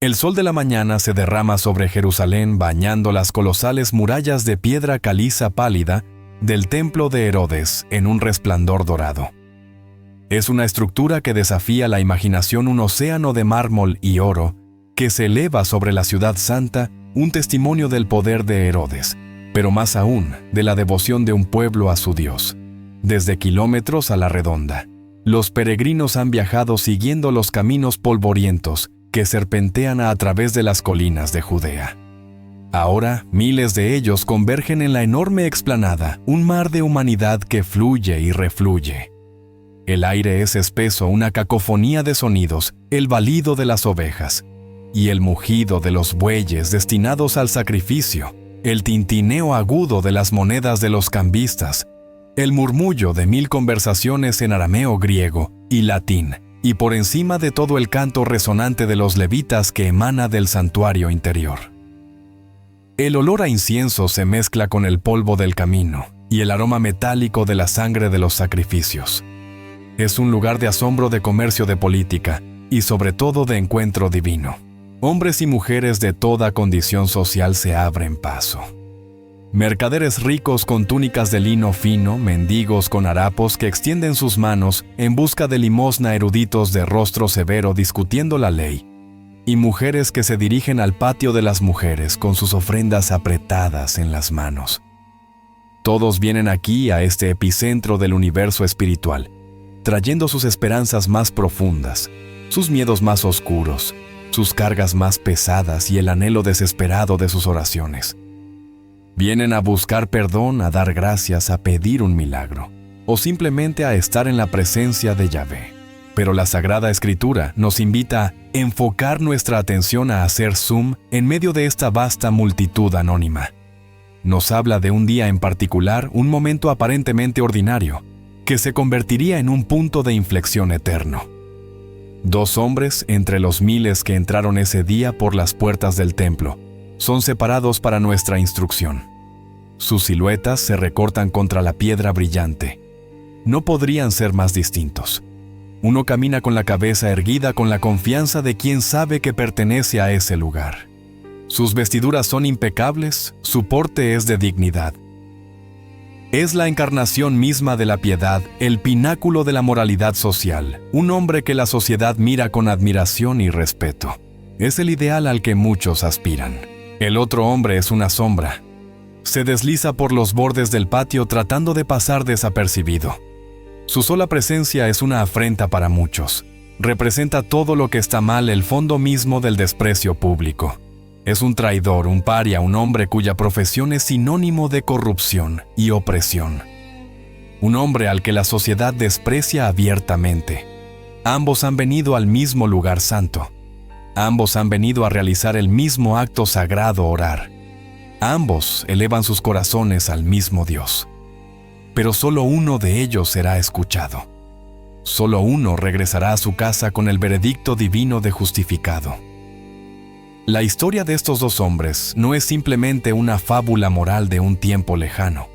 El sol de la mañana se derrama sobre Jerusalén bañando las colosales murallas de piedra caliza pálida del templo de Herodes en un resplandor dorado. Es una estructura que desafía la imaginación, un océano de mármol y oro que se eleva sobre la ciudad santa, un testimonio del poder de Herodes, pero más aún de la devoción de un pueblo a su Dios. Desde kilómetros a la redonda, los peregrinos han viajado siguiendo los caminos polvorientos que serpentean a través de las colinas de Judea. Ahora, miles de ellos convergen en la enorme explanada, un mar de humanidad que fluye y refluye. El aire es espeso, una cacofonía de sonidos, el balido de las ovejas y el mugido de los bueyes destinados al sacrificio, el tintineo agudo de las monedas de los cambistas, el murmullo de 1000 conversaciones en arameo, griego y latín, y por encima de todo el canto resonante de los levitas que emana del santuario interior. El olor a incienso se mezcla con el polvo del camino y el aroma metálico de la sangre de los sacrificios. Es un lugar de asombro, de comercio, de política y sobre todo de encuentro divino. Hombres y mujeres de toda condición social se abren paso. Mercaderes ricos con túnicas de lino fino, mendigos con harapos que extienden sus manos en busca de limosna, eruditos de rostro severo discutiendo la ley, y mujeres que se dirigen al patio de las mujeres con sus ofrendas apretadas en las manos. Todos vienen aquí a este epicentro del universo espiritual, trayendo sus esperanzas más profundas, sus miedos más oscuros, sus cargas más pesadas y el anhelo desesperado de sus oraciones. Vienen a buscar perdón, a dar gracias, a pedir un milagro, o simplemente a estar en la presencia de Yahvé. Pero la Sagrada Escritura nos invita a enfocar nuestra atención, a hacer zoom en medio de esta vasta multitud anónima. Nos habla de un día en particular, un momento aparentemente ordinario, que se convertiría en un punto de inflexión eterno. 2 hombres entre los miles que entraron ese día por las puertas del templo son separados para nuestra instrucción. Sus siluetas se recortan contra la piedra brillante. No podrían ser más distintos. Uno camina con la cabeza erguida con la confianza de quien sabe que pertenece a ese lugar. Sus vestiduras son impecables, su porte es de dignidad. Es la encarnación misma de la piedad, el pináculo de la moralidad social, un hombre que la sociedad mira con admiración y respeto. Es el ideal al que muchos aspiran. El otro hombre es una sombra. Se desliza por los bordes del patio tratando de pasar desapercibido. Su sola presencia es una afrenta para muchos. Representa todo lo que está mal, el fondo mismo del desprecio público. Es un traidor, un paria, un hombre cuya profesión es sinónimo de corrupción y opresión. Un hombre al que la sociedad desprecia abiertamente. Ambos han venido al mismo lugar santo. Ambos han venido a realizar el mismo acto sagrado, orar. Ambos elevan sus corazones al mismo Dios. Pero solo uno de ellos será escuchado. Solo uno regresará a su casa con el veredicto divino de justificado. La historia de estos 2 hombres no es simplemente una fábula moral de un tiempo lejano.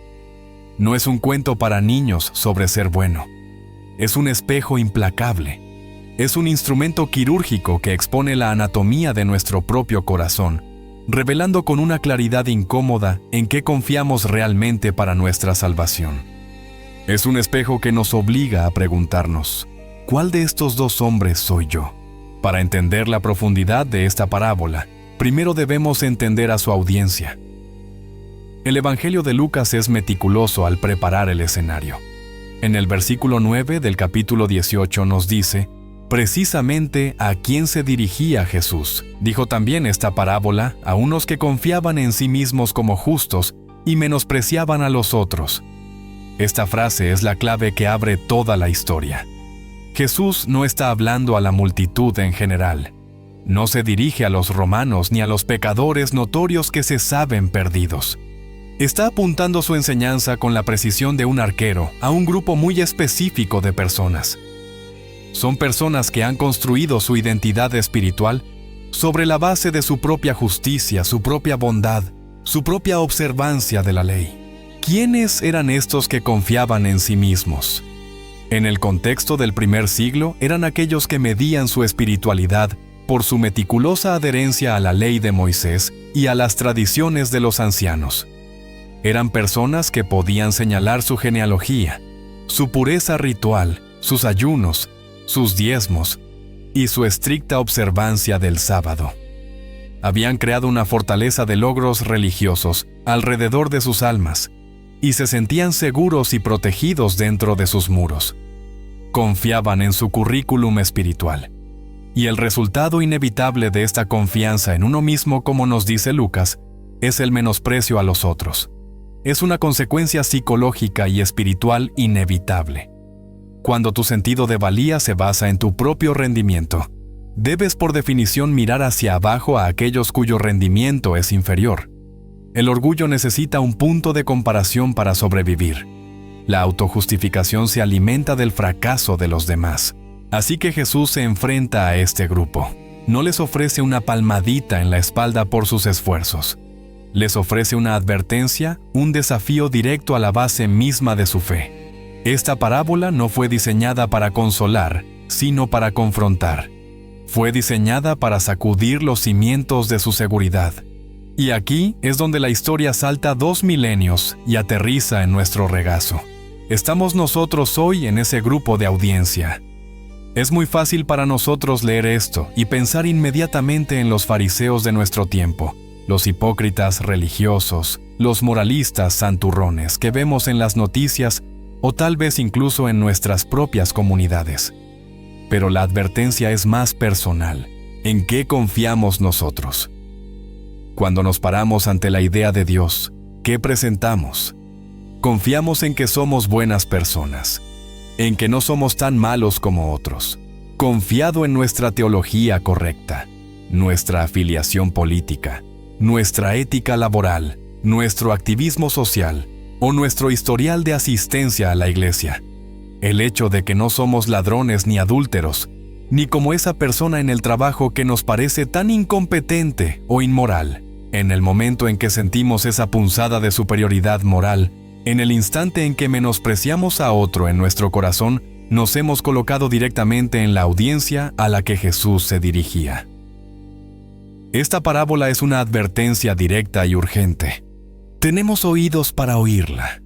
No es un cuento para niños sobre ser bueno. Es un espejo implacable. Es un instrumento quirúrgico que expone la anatomía de nuestro propio corazón, revelando con una claridad incómoda en qué confiamos realmente para nuestra salvación. Es un espejo que nos obliga a preguntarnos, ¿cuál de estos 2 hombres soy yo? Para entender la profundidad de esta parábola, primero debemos entender a su audiencia. El Evangelio de Lucas es meticuloso al preparar el escenario. En el versículo 9 del capítulo 18 nos dice, precisamente a quién se dirigía Jesús. Dijo también esta parábola a unos que confiaban en sí mismos como justos y menospreciaban a los otros. Esta frase es la clave que abre toda la historia. Jesús no está hablando a la multitud en general. No se dirige a los romanos ni a los pecadores notorios que se saben perdidos. Está apuntando su enseñanza con la precisión de un arquero a un grupo muy específico de personas. Son personas que han construido su identidad espiritual sobre la base de su propia justicia, su propia bondad, su propia observancia de la ley. ¿Quiénes eran estos que confiaban en sí mismos? En el contexto del primer siglo, eran aquellos que medían su espiritualidad por su meticulosa adherencia a la ley de Moisés y a las tradiciones de los ancianos. Eran personas que podían señalar su genealogía, su pureza ritual, sus ayunos, sus diezmos y su estricta observancia del sábado. Habían creado una fortaleza de logros religiosos alrededor de sus almas y se sentían seguros y protegidos dentro de sus muros. Confiaban en su currículum espiritual. Y el resultado inevitable de esta confianza en uno mismo, como nos dice Lucas, es el menosprecio a los otros. Es una consecuencia psicológica y espiritual inevitable. Cuando tu sentido de valía se basa en tu propio rendimiento, debes por definición mirar hacia abajo a aquellos cuyo rendimiento es inferior. El orgullo necesita un punto de comparación para sobrevivir. La autojustificación se alimenta del fracaso de los demás. Así que Jesús se enfrenta a este grupo. No les ofrece una palmadita en la espalda por sus esfuerzos. Les ofrece una advertencia, un desafío directo a la base misma de su fe. Esta parábola no fue diseñada para consolar, sino para confrontar. Fue diseñada para sacudir los cimientos de su seguridad. Y aquí es donde la historia salta 2 milenios y aterriza en nuestro regazo. Estamos nosotros hoy en ese grupo de audiencia. Es muy fácil para nosotros leer esto y pensar inmediatamente en los fariseos de nuestro tiempo, los hipócritas religiosos, los moralistas santurrones que vemos en las noticias o tal vez incluso en nuestras propias comunidades. Pero la advertencia es más personal. ¿En qué confiamos nosotros? Cuando nos paramos ante la idea de Dios, ¿qué presentamos? Confiamos en que somos buenas personas, en que no somos tan malos como otros, confiado en nuestra teología correcta, nuestra afiliación política, nuestra ética laboral, nuestro activismo social o nuestro historial de asistencia a la iglesia. El hecho de que no somos ladrones ni adúlteros, ni como esa persona en el trabajo que nos parece tan incompetente o inmoral. En el momento en que sentimos esa punzada de superioridad moral, en el instante en que menospreciamos a otro en nuestro corazón, nos hemos colocado directamente en la audiencia a la que Jesús se dirigía. Esta parábola es una advertencia directa y urgente. Tenemos oídos para oírla.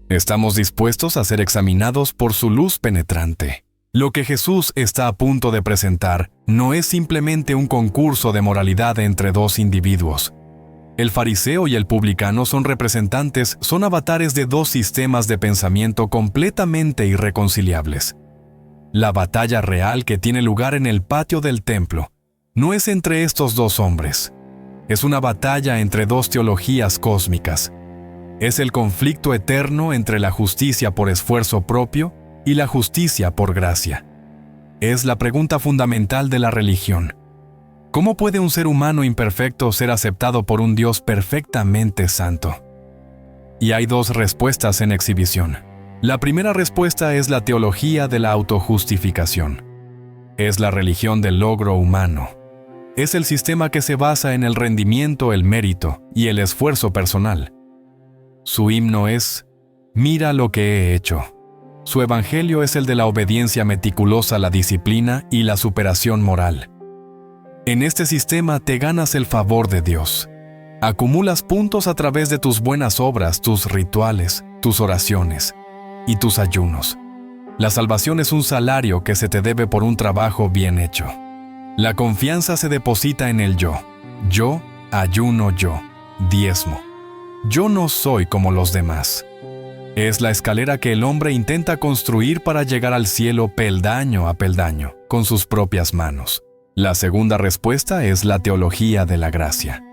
Estamos dispuestos a ser examinados por su luz penetrante. Lo que Jesús está a punto de presentar no es simplemente un concurso de moralidad entre dos individuos. El fariseo y el publicano son avatares de dos sistemas de pensamiento completamente irreconciliables. La batalla real que tiene lugar en el patio del templo no es entre estos dos hombres. Es una batalla entre dos teologías cósmicas. Es el conflicto eterno entre la justicia por esfuerzo propio y la justicia por gracia. Es la pregunta fundamental de la religión. ¿Cómo puede un ser humano imperfecto ser aceptado por un Dios perfectamente santo? Y hay dos respuestas en exhibición. La primera respuesta es la teología de la autojustificación. Es la religión del logro humano. Es el sistema que se basa en el rendimiento, el mérito y el esfuerzo personal. Su himno es: «Mira lo que he hecho». Su evangelio es el de la obediencia meticulosa a la disciplina y la superación moral. En este sistema te ganas el favor de Dios. Acumulas puntos a través de tus buenas obras, tus rituales, tus oraciones y tus ayunos. La salvación es un salario que se te debe por un trabajo bien hecho. La confianza se deposita en el yo. Yo ayuno, yo diezmo. Yo no soy como los demás. Es la escalera que el hombre intenta construir para llegar al cielo peldaño a peldaño, con sus propias manos. La segunda respuesta es la teología de la gracia.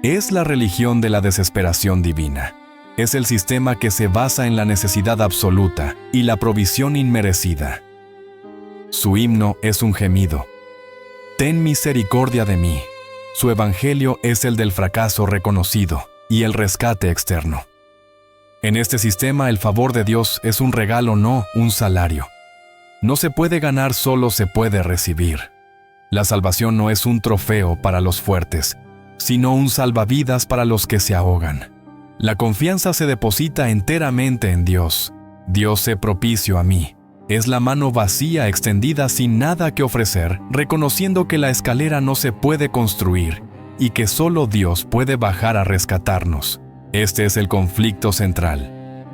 Es la religión de la desesperación divina. Es el sistema que se basa en la necesidad absoluta y la provisión inmerecida. Su himno es un gemido. Ten misericordia de mí. Su evangelio es el del fracaso reconocido y el rescate externo. En este sistema, el favor de Dios es un regalo, no un salario. No se puede ganar, solo se puede recibir. La salvación no es un trofeo para los fuertes, sino un salvavidas para los que se ahogan. La confianza se deposita enteramente en Dios. Dios sé propicio a mí. Es la mano vacía extendida sin nada que ofrecer, reconociendo que la escalera no se puede construir y que solo Dios puede bajar a rescatarnos. Este es el conflicto central.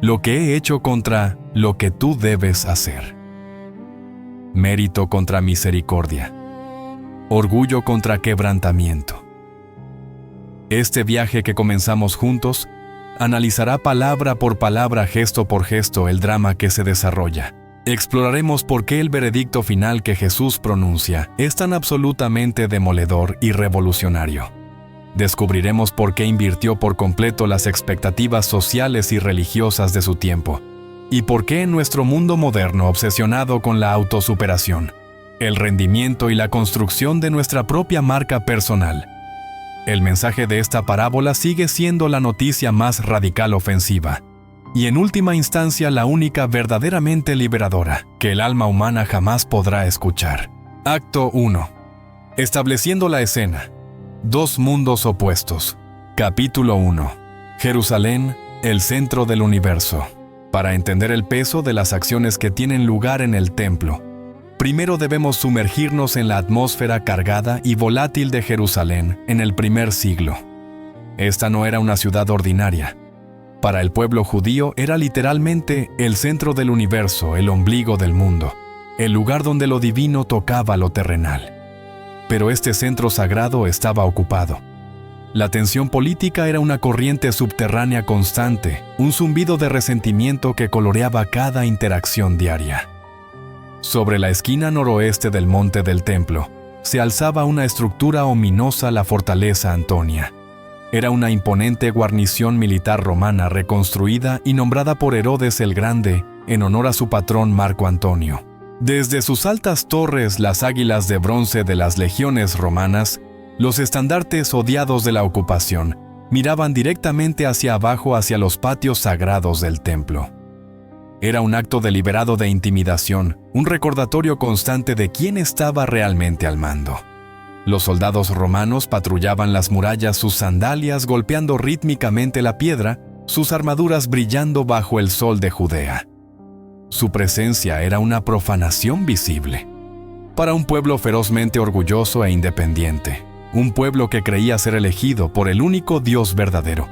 Lo que he hecho contra lo que tú debes hacer. Mérito contra misericordia. Orgullo contra quebrantamiento. Este viaje que comenzamos juntos analizará palabra por palabra, gesto por gesto, el drama que se desarrolla. Exploraremos por qué el veredicto final que Jesús pronuncia es tan absolutamente demoledor y revolucionario. Descubriremos por qué invirtió por completo las expectativas sociales y religiosas de su tiempo, y por qué en nuestro mundo moderno obsesionado con la autosuperación, el rendimiento y la construcción de nuestra propia marca personal, el mensaje de esta parábola sigue siendo la noticia más radical ofensiva, y en última instancia la única verdaderamente liberadora que el alma humana jamás podrá escuchar. Acto 1. Estableciendo la escena. Dos mundos opuestos. Capítulo 1. Jerusalén, el centro del universo. Para entender el peso de las acciones que tienen lugar en el templo, primero debemos sumergirnos en la atmósfera cargada y volátil de Jerusalén en el primer siglo. Esta no era una ciudad ordinaria. Para el pueblo judío era literalmente el centro del universo, el ombligo del mundo, el lugar donde lo divino tocaba lo terrenal. Pero este centro sagrado estaba ocupado. La tensión política era una corriente subterránea constante, un zumbido de resentimiento que coloreaba cada interacción diaria. Sobre la esquina noroeste del monte del templo, se alzaba una estructura ominosa, la fortaleza Antonia. Era una imponente guarnición militar romana reconstruida y nombrada por Herodes el Grande en honor a su patrón Marco Antonio. Desde sus altas torres, las águilas de bronce de las legiones romanas, los estandartes odiados de la ocupación, miraban directamente hacia abajo hacia los patios sagrados del templo. Era un acto deliberado de intimidación, un recordatorio constante de quién estaba realmente al mando. Los soldados romanos patrullaban las murallas, sus sandalias golpeando rítmicamente la piedra, sus armaduras brillando bajo el sol de Judea. Su presencia era una profanación visible. Para un pueblo ferozmente orgulloso e independiente, un pueblo que creía ser elegido por el único Dios verdadero,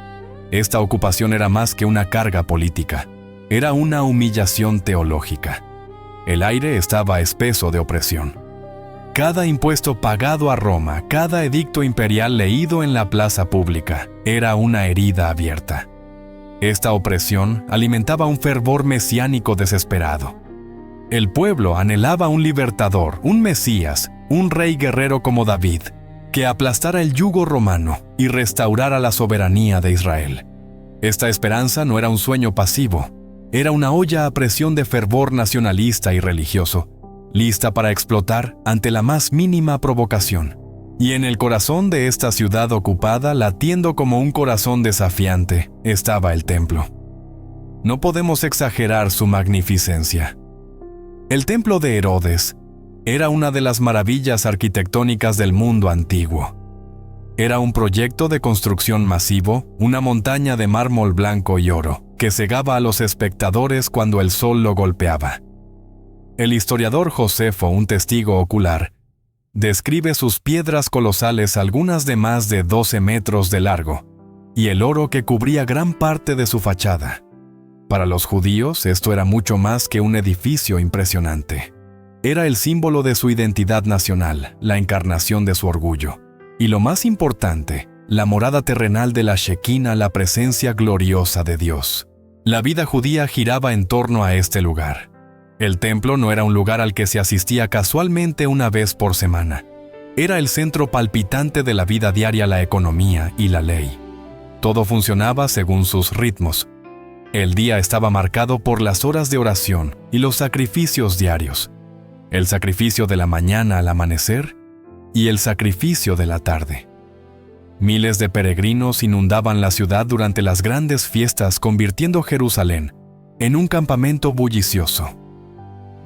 esta ocupación era más que una carga política, era una humillación teológica. El aire estaba espeso de opresión. Cada impuesto pagado a Roma, cada edicto imperial leído en la plaza pública, era una herida abierta. Esta opresión alimentaba un fervor mesiánico desesperado. El pueblo anhelaba un libertador, un Mesías, un rey guerrero como David, que aplastara el yugo romano y restaurara la soberanía de Israel. Esta esperanza no era un sueño pasivo, era una olla a presión de fervor nacionalista y religioso, lista para explotar ante la más mínima provocación. Y en el corazón de esta ciudad ocupada, latiendo como un corazón desafiante, estaba el templo. No podemos exagerar su magnificencia. El templo de Herodes era una de las maravillas arquitectónicas del mundo antiguo. Era un proyecto de construcción masivo, una montaña de mármol blanco y oro, que cegaba a los espectadores cuando el sol lo golpeaba. El historiador Josefo, un testigo ocular, describe sus piedras colosales, algunas de más de 12 metros de largo, y el oro que cubría gran parte de su fachada. Para los judíos, esto era mucho más que un edificio impresionante. Era el símbolo de su identidad nacional, la encarnación de su orgullo. Y lo más importante, la morada terrenal de la Shekinah, la presencia gloriosa de Dios. La vida judía giraba en torno a este lugar. El templo no era un lugar al que se asistía casualmente una vez por semana. Era el centro palpitante de la vida diaria, la economía y la ley. Todo funcionaba según sus ritmos. El día estaba marcado por las horas de oración y los sacrificios diarios. El sacrificio de la mañana al amanecer y el sacrificio de la tarde. Miles de peregrinos inundaban la ciudad durante las grandes fiestas, convirtiendo Jerusalén en un campamento bullicioso.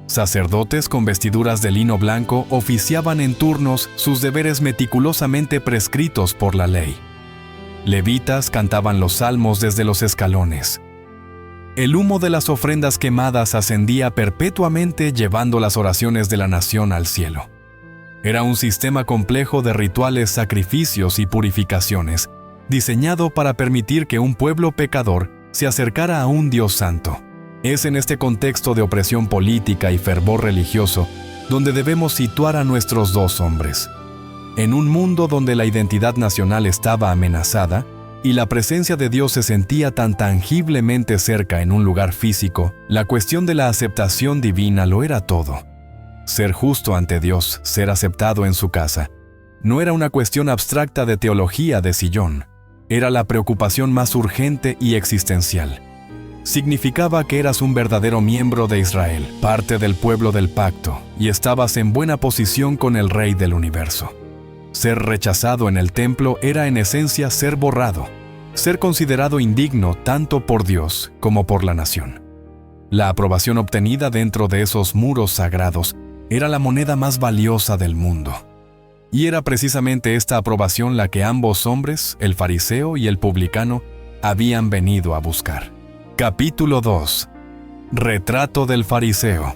Sacerdotes con vestiduras de lino blanco oficiaban en turnos sus deberes meticulosamente prescritos por la ley. Levitas cantaban los salmos desde los escalones. El humo de las ofrendas quemadas ascendía perpetuamente llevando las oraciones de la nación al cielo. Era un sistema complejo de rituales, sacrificios y purificaciones, diseñado para permitir que un pueblo pecador se acercara a un Dios santo. Es en este contexto de opresión política y fervor religioso donde debemos situar a nuestros dos hombres. En un mundo donde la identidad nacional estaba amenazada y la presencia de Dios se sentía tan tangiblemente cerca en un lugar físico, la cuestión de la aceptación divina lo era todo. Ser justo ante Dios, ser aceptado en su casa, no era una cuestión abstracta de teología de sillón, era la preocupación más urgente y existencial. Significaba que eras un verdadero miembro de Israel, parte del pueblo del pacto, y estabas en buena posición con el Rey del universo. Ser rechazado en el templo era en esencia ser borrado, ser considerado indigno tanto por Dios como por la nación. La aprobación obtenida dentro de esos muros sagrados era la moneda más valiosa del mundo. Y era precisamente esta aprobación la que ambos hombres, el fariseo y el publicano, habían venido a buscar. Capítulo 2. Retrato del fariseo.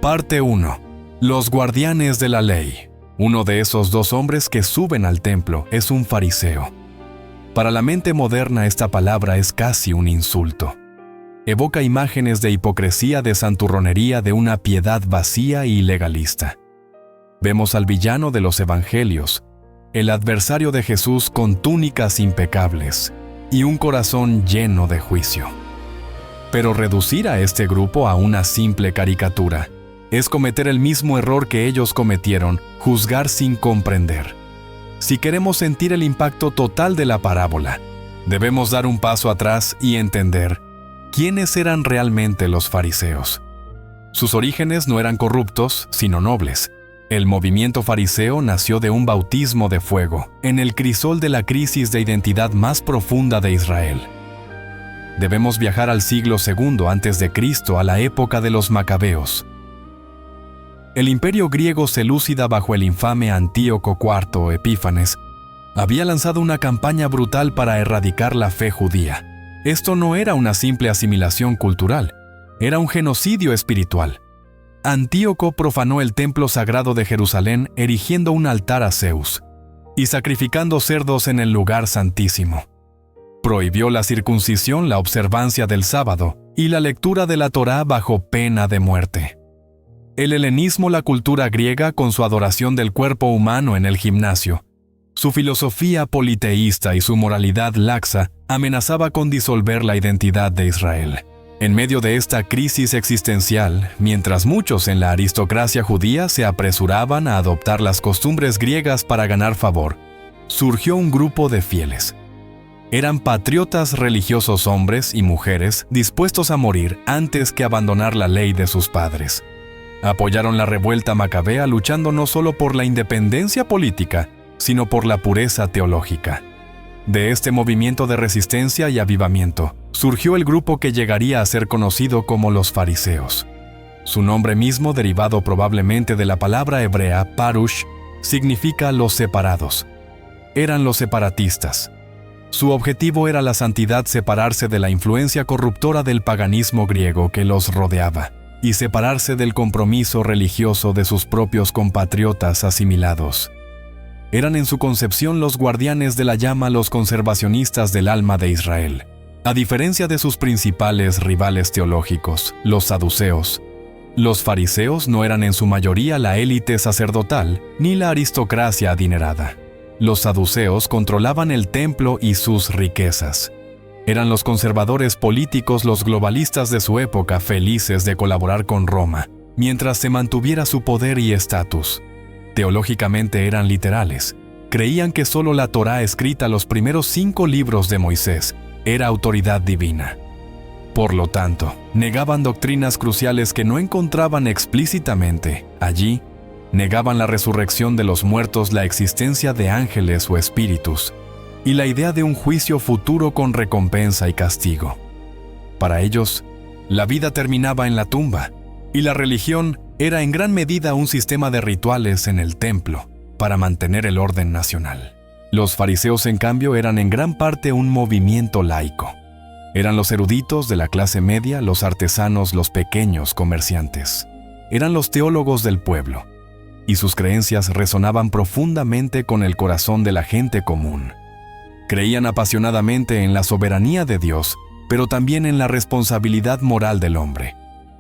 Parte 1. Los guardianes de la ley. Uno de esos dos hombres que suben al templo es un fariseo. Para la mente moderna esta palabra es casi un insulto. Evoca imágenes de hipocresía, de santurronería, de una piedad vacía y legalista. Vemos al villano de los evangelios, el adversario de Jesús con túnicas impecables y un corazón lleno de juicio. Pero reducir a este grupo a una simple caricatura es cometer el mismo error que ellos cometieron, juzgar sin comprender. Si queremos sentir el impacto total de la parábola, debemos dar un paso atrás y entender quiénes eran realmente los fariseos. Sus orígenes no eran corruptos, sino nobles. El movimiento fariseo nació de un bautismo de fuego, en el crisol de la crisis de identidad más profunda de Israel. Debemos viajar al siglo II a.C., a la época de los macabeos. El imperio griego selúcida bajo el infame Antíoco IV Epífanes había lanzado una campaña brutal para erradicar la fe judía. Esto no era una simple asimilación cultural, era un genocidio espiritual. Antíoco profanó el templo sagrado de Jerusalén erigiendo un altar a Zeus y sacrificando cerdos en el lugar santísimo. Prohibió la circuncisión, la observancia del sábado y la lectura de la Torá bajo pena de muerte. El helenismo, la cultura griega con su adoración del cuerpo humano en el gimnasio, su filosofía politeísta y su moralidad laxa amenazaba con disolver la identidad de Israel. En medio de esta crisis existencial, mientras muchos en la aristocracia judía se apresuraban a adoptar las costumbres griegas para ganar favor, surgió un grupo de fieles. Eran patriotas religiosos hombres y mujeres dispuestos a morir antes que abandonar la ley de sus padres. Apoyaron la revuelta macabea luchando no solo por la independencia política, sino por la pureza teológica. De este movimiento de resistencia y avivamiento, surgió el grupo que llegaría a ser conocido como los fariseos. Su nombre mismo, derivado probablemente de la palabra hebrea parush, significa los separados. Eran los separatistas. Su objetivo era la santidad, separarse de la influencia corruptora del paganismo griego que los rodeaba y separarse del compromiso religioso de sus propios compatriotas asimilados. Eran en su concepción los guardianes de la llama, los conservacionistas del alma de Israel. A diferencia de sus principales rivales teológicos, los saduceos, los fariseos no eran en su mayoría la élite sacerdotal ni la aristocracia adinerada. Los saduceos controlaban el templo y sus riquezas. Eran los conservadores políticos, los globalistas de su época, felices de colaborar con Roma, mientras se mantuviera su poder y estatus. Teológicamente eran literales. Creían que solo la Torá, escrita los primeros 5 libros de Moisés, era autoridad divina. Por lo tanto, negaban doctrinas cruciales que no encontraban explícitamente allí. Negaban la resurrección de los muertos, la existencia de ángeles o espíritus, y la idea de un juicio futuro con recompensa y castigo. Para ellos, la vida terminaba en la tumba, y la religión era en gran medida un sistema de rituales en el templo para mantener el orden nacional. Los fariseos, en cambio, eran en gran parte un movimiento laico. Eran los eruditos de la clase media, los artesanos, los pequeños comerciantes. Eran los teólogos del pueblo, y sus creencias resonaban profundamente con el corazón de la gente común. Creían apasionadamente en la soberanía de Dios, pero también en la responsabilidad moral del hombre.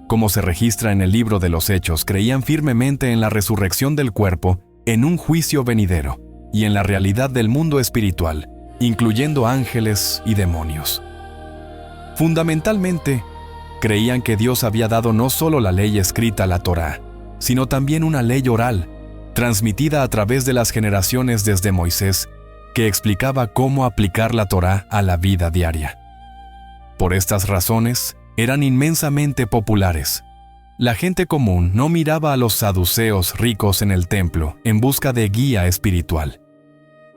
Como se registra en el libro de los Hechos, creían firmemente en la resurrección del cuerpo, en un juicio venidero, y en la realidad del mundo espiritual, incluyendo ángeles y demonios. Fundamentalmente, creían que Dios había dado no solo la ley escrita, la Torá, sino también una ley oral, transmitida a través de las generaciones desde Moisés, que explicaba cómo aplicar la Torá a la vida diaria. Por estas razones, eran inmensamente populares. La gente común no miraba a los saduceos ricos en el templo en busca de guía espiritual.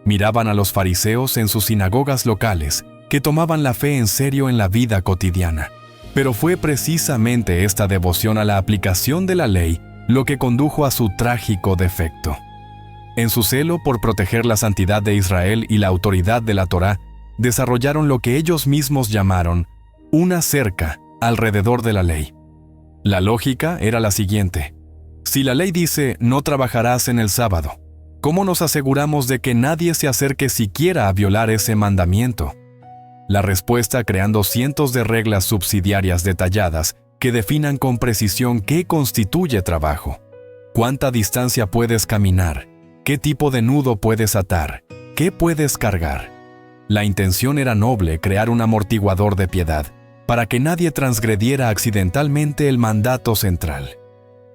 Miraban a los fariseos en sus sinagogas locales, que tomaban la fe en serio en la vida cotidiana. Pero fue precisamente esta devoción a la aplicación de la ley lo que condujo a su trágico defecto. En su celo por proteger la santidad de Israel y la autoridad de la Torá, desarrollaron lo que ellos mismos llamaron una cerca alrededor de la ley. La lógica era la siguiente: si la ley dice no trabajarás en el sábado, ¿cómo nos aseguramos de que nadie se acerque siquiera a violar ese mandamiento? La respuesta creando cientos de reglas subsidiarias detalladas que definan con precisión qué constituye trabajo, cuánta distancia puedes caminar, qué tipo de nudo puedes atar, qué puedes cargar. La intención era noble: crear un amortiguador de piedad, para que nadie transgrediera accidentalmente el mandato central.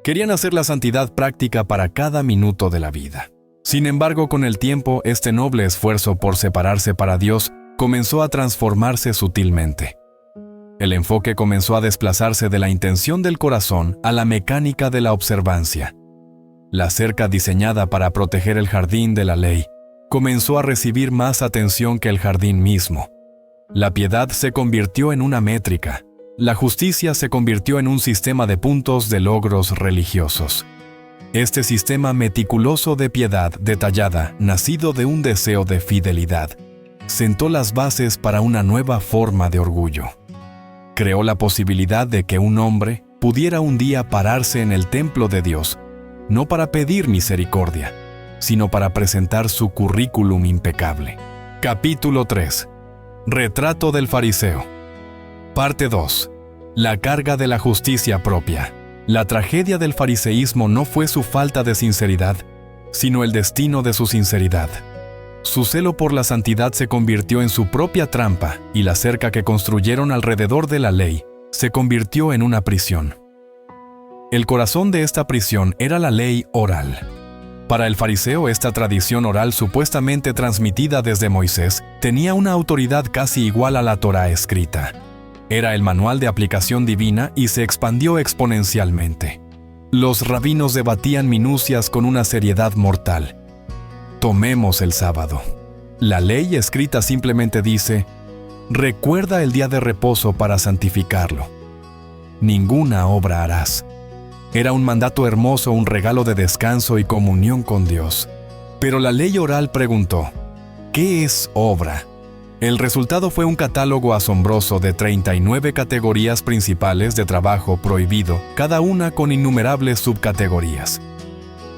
Querían hacer la santidad práctica para cada minuto de la vida. Sin embargo, con el tiempo, este noble esfuerzo por separarse para Dios comenzó a transformarse sutilmente. El enfoque comenzó a desplazarse de la intención del corazón a la mecánica de la observancia. La cerca diseñada para proteger el jardín de la ley comenzó a recibir más atención que el jardín mismo. La piedad se convirtió en una métrica. La justicia se convirtió en un sistema de puntos de logros religiosos. Este sistema meticuloso de piedad detallada, nacido de un deseo de fidelidad, sentó las bases para una nueva forma de orgullo. Creó la posibilidad de que un hombre pudiera un día pararse en el templo de Dios, no para pedir misericordia, sino para presentar su currículum impecable. Capítulo 3. Retrato del fariseo. Parte 2. La carga de la justicia propia. La tragedia del fariseísmo no fue su falta de sinceridad, sino el destino de su sinceridad. Su celo por la santidad se convirtió en su propia trampa, y la cerca que construyeron alrededor de la ley se convirtió en una prisión. El corazón de esta prisión era la ley oral. Para el fariseo, esta tradición oral supuestamente transmitida desde Moisés tenía una autoridad casi igual a la Torá escrita. Era el manual de aplicación divina y se expandió exponencialmente. Los rabinos debatían minucias con una seriedad mortal. Tomemos el sábado. La ley escrita simplemente dice: recuerda el día de reposo para santificarlo. Ninguna obra harás. Era un mandato hermoso, un regalo de descanso y comunión con Dios. Pero la ley oral preguntó: ¿qué es obra? El resultado fue un catálogo asombroso de 39 categorías principales de trabajo prohibido, cada una con innumerables subcategorías.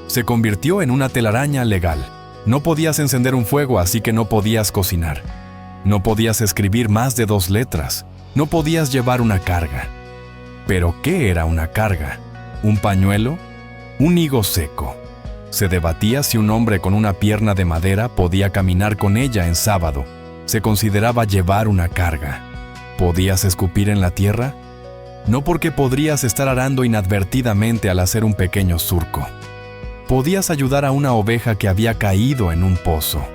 Se convirtió en una telaraña legal. No podías encender un fuego, así que no podías cocinar. No podías escribir más de 2 letras. No podías llevar una carga. ¿Pero qué era una carga? ¿Un pañuelo? ¿Un higo seco? Se debatía si un hombre con una pierna de madera podía caminar con ella en sábado. Se consideraba llevar una carga. ¿Podías escupir en la tierra? No, porque podrías estar arando inadvertidamente al hacer un pequeño surco. Podías ayudar a una oveja que había caído en un pozo.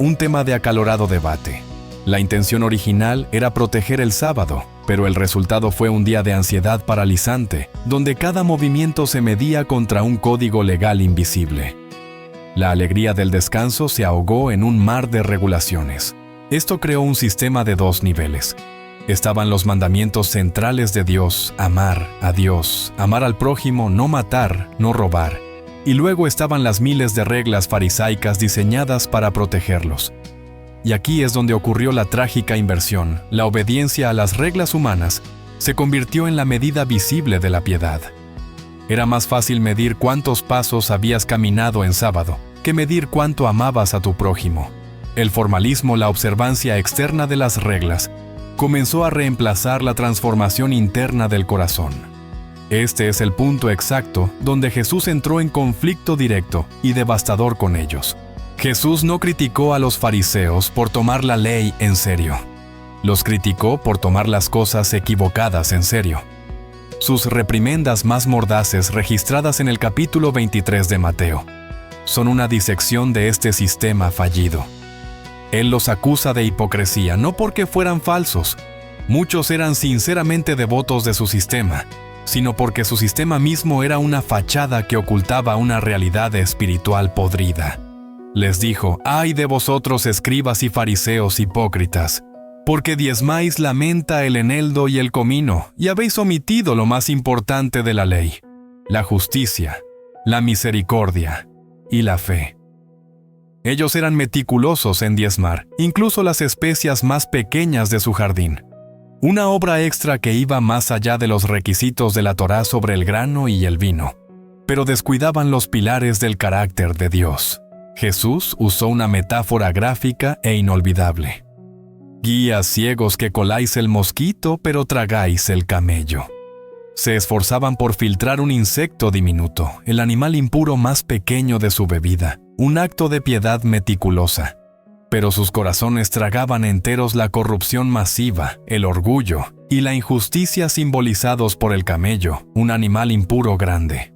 Un tema de acalorado debate. La intención original era proteger el sábado, pero el resultado fue un día de ansiedad paralizante, donde cada movimiento se medía contra un código legal invisible. La alegría del descanso se ahogó en un mar de regulaciones. Esto creó un sistema de 2 niveles. Estaban los mandamientos centrales de Dios: amar a Dios, amar al prójimo, no matar, no robar. Y luego estaban las miles de reglas farisaicas diseñadas para protegerlos. Y aquí es donde ocurrió la trágica inversión. La obediencia a las reglas humanas se convirtió en la medida visible de la piedad. Era más fácil medir cuántos pasos habías caminado en sábado que medir cuánto amabas a tu prójimo. El formalismo, la observancia externa de las reglas, comenzó a reemplazar la transformación interna del corazón. Este es el punto exacto donde Jesús entró en conflicto directo y devastador con ellos. Jesús no criticó a los fariseos por tomar la ley en serio. Los criticó por tomar las cosas equivocadas en serio. Sus reprimendas más mordaces registradas en el capítulo 23 de Mateo son una disección de este sistema fallido. Él los acusa de hipocresía, no porque fueran falsos. Muchos eran sinceramente devotos de su sistema, sino porque su sistema mismo era una fachada que ocultaba una realidad espiritual podrida. Les dijo: «Ay de vosotros, escribas y fariseos hipócritas, porque diezmáis la menta, el eneldo y el comino, y habéis omitido lo más importante de la ley, la justicia, la misericordia y la fe». Ellos eran meticulosos en diezmar, incluso las especias más pequeñas de su jardín. Una obra extra que iba más allá de los requisitos de la Torá sobre el grano y el vino. Pero descuidaban los pilares del carácter de Dios. Jesús usó una metáfora gráfica e inolvidable. Guías ciegos que coláis el mosquito, pero tragáis el camello. Se esforzaban por filtrar un insecto diminuto, el animal impuro más pequeño de su bebida, un acto de piedad meticulosa. Pero sus corazones tragaban enteros la corrupción masiva, el orgullo y la injusticia simbolizados por el camello, un animal impuro grande.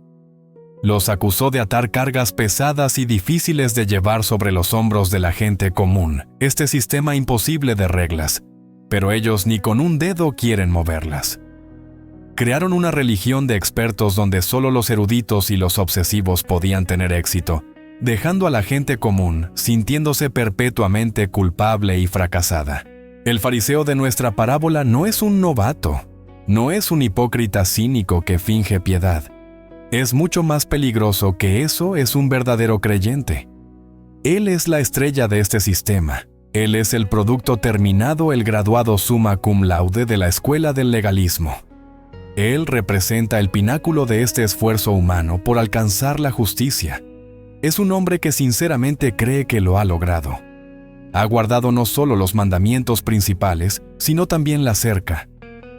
Los acusó de atar cargas pesadas y difíciles de llevar sobre los hombros de la gente común, este sistema imposible de reglas, pero ellos ni con un dedo quieren moverlas. Crearon una religión de expertos donde solo los eruditos y los obsesivos podían tener éxito, dejando a la gente común sintiéndose perpetuamente culpable y fracasada. El fariseo de nuestra parábola no es un novato, no es un hipócrita cínico que finge piedad. Es mucho más peligroso que eso, es un verdadero creyente. Él es la estrella de este sistema. Él es el producto terminado, el graduado summa cum laude de la escuela del legalismo. Él representa el pináculo de este esfuerzo humano por alcanzar la justicia. Es un hombre que sinceramente cree que lo ha logrado. Ha guardado no solo los mandamientos principales, sino también la cerca.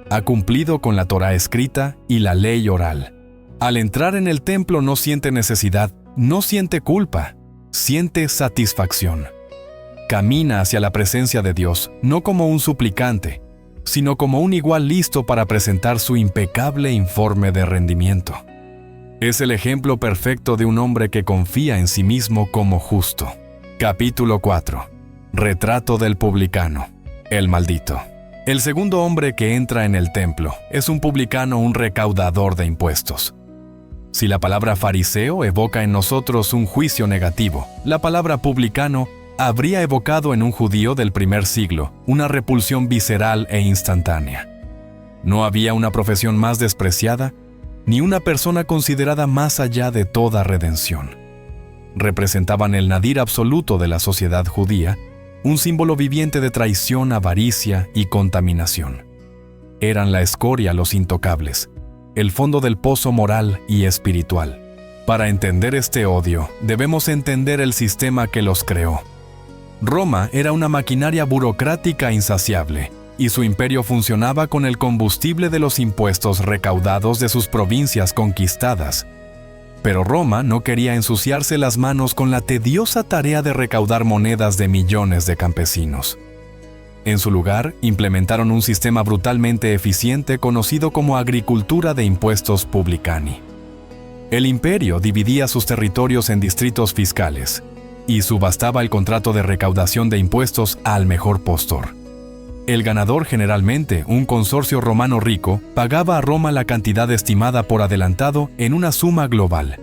Ha cumplido con la Torá escrita y la ley oral. Al entrar en el templo no siente necesidad, no siente culpa, siente satisfacción. Camina hacia la presencia de Dios, no como un suplicante, sino como un igual listo para presentar su impecable informe de rendimiento. Es el ejemplo perfecto de un hombre que confía en sí mismo como justo. Capítulo 4. Retrato del publicano, el maldito. El segundo hombre que entra en el templo es un publicano, un recaudador de impuestos. Si la palabra fariseo evoca en nosotros un juicio negativo, la palabra publicano habría evocado en un judío del primer siglo una repulsión visceral e instantánea. No había una profesión más despreciada, ni una persona considerada más allá de toda redención. Representaban el nadir absoluto de la sociedad judía, un símbolo viviente de traición, avaricia y contaminación. Eran la escoria, los intocables, el fondo del pozo moral y espiritual. Para entender este odio, debemos entender el sistema que los creó. Roma era una maquinaria burocrática insaciable, y su imperio funcionaba con el combustible de los impuestos recaudados de sus provincias conquistadas. Pero Roma no quería ensuciarse las manos con la tediosa tarea de recaudar monedas de millones de campesinos. En su lugar, implementaron un sistema brutalmente eficiente conocido como agricultura de impuestos publicani. El imperio dividía sus territorios en distritos fiscales y subastaba el contrato de recaudación de impuestos al mejor postor. El ganador, generalmente un consorcio romano rico, pagaba a Roma la cantidad estimada por adelantado en una suma global.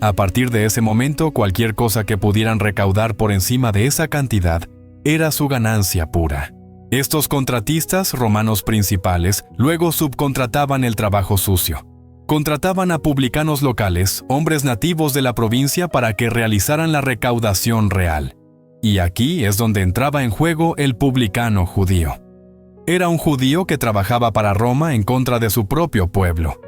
A partir de ese momento, cualquier cosa que pudieran recaudar por encima de esa cantidad era su ganancia pura. Estos contratistas romanos principales luego subcontrataban el trabajo sucio. Contrataban a publicanos locales, hombres nativos de la provincia, para que realizaran la recaudación real. Y aquí es donde entraba en juego el publicano judío. Era un judío que trabajaba para Roma en contra de su propio pueblo.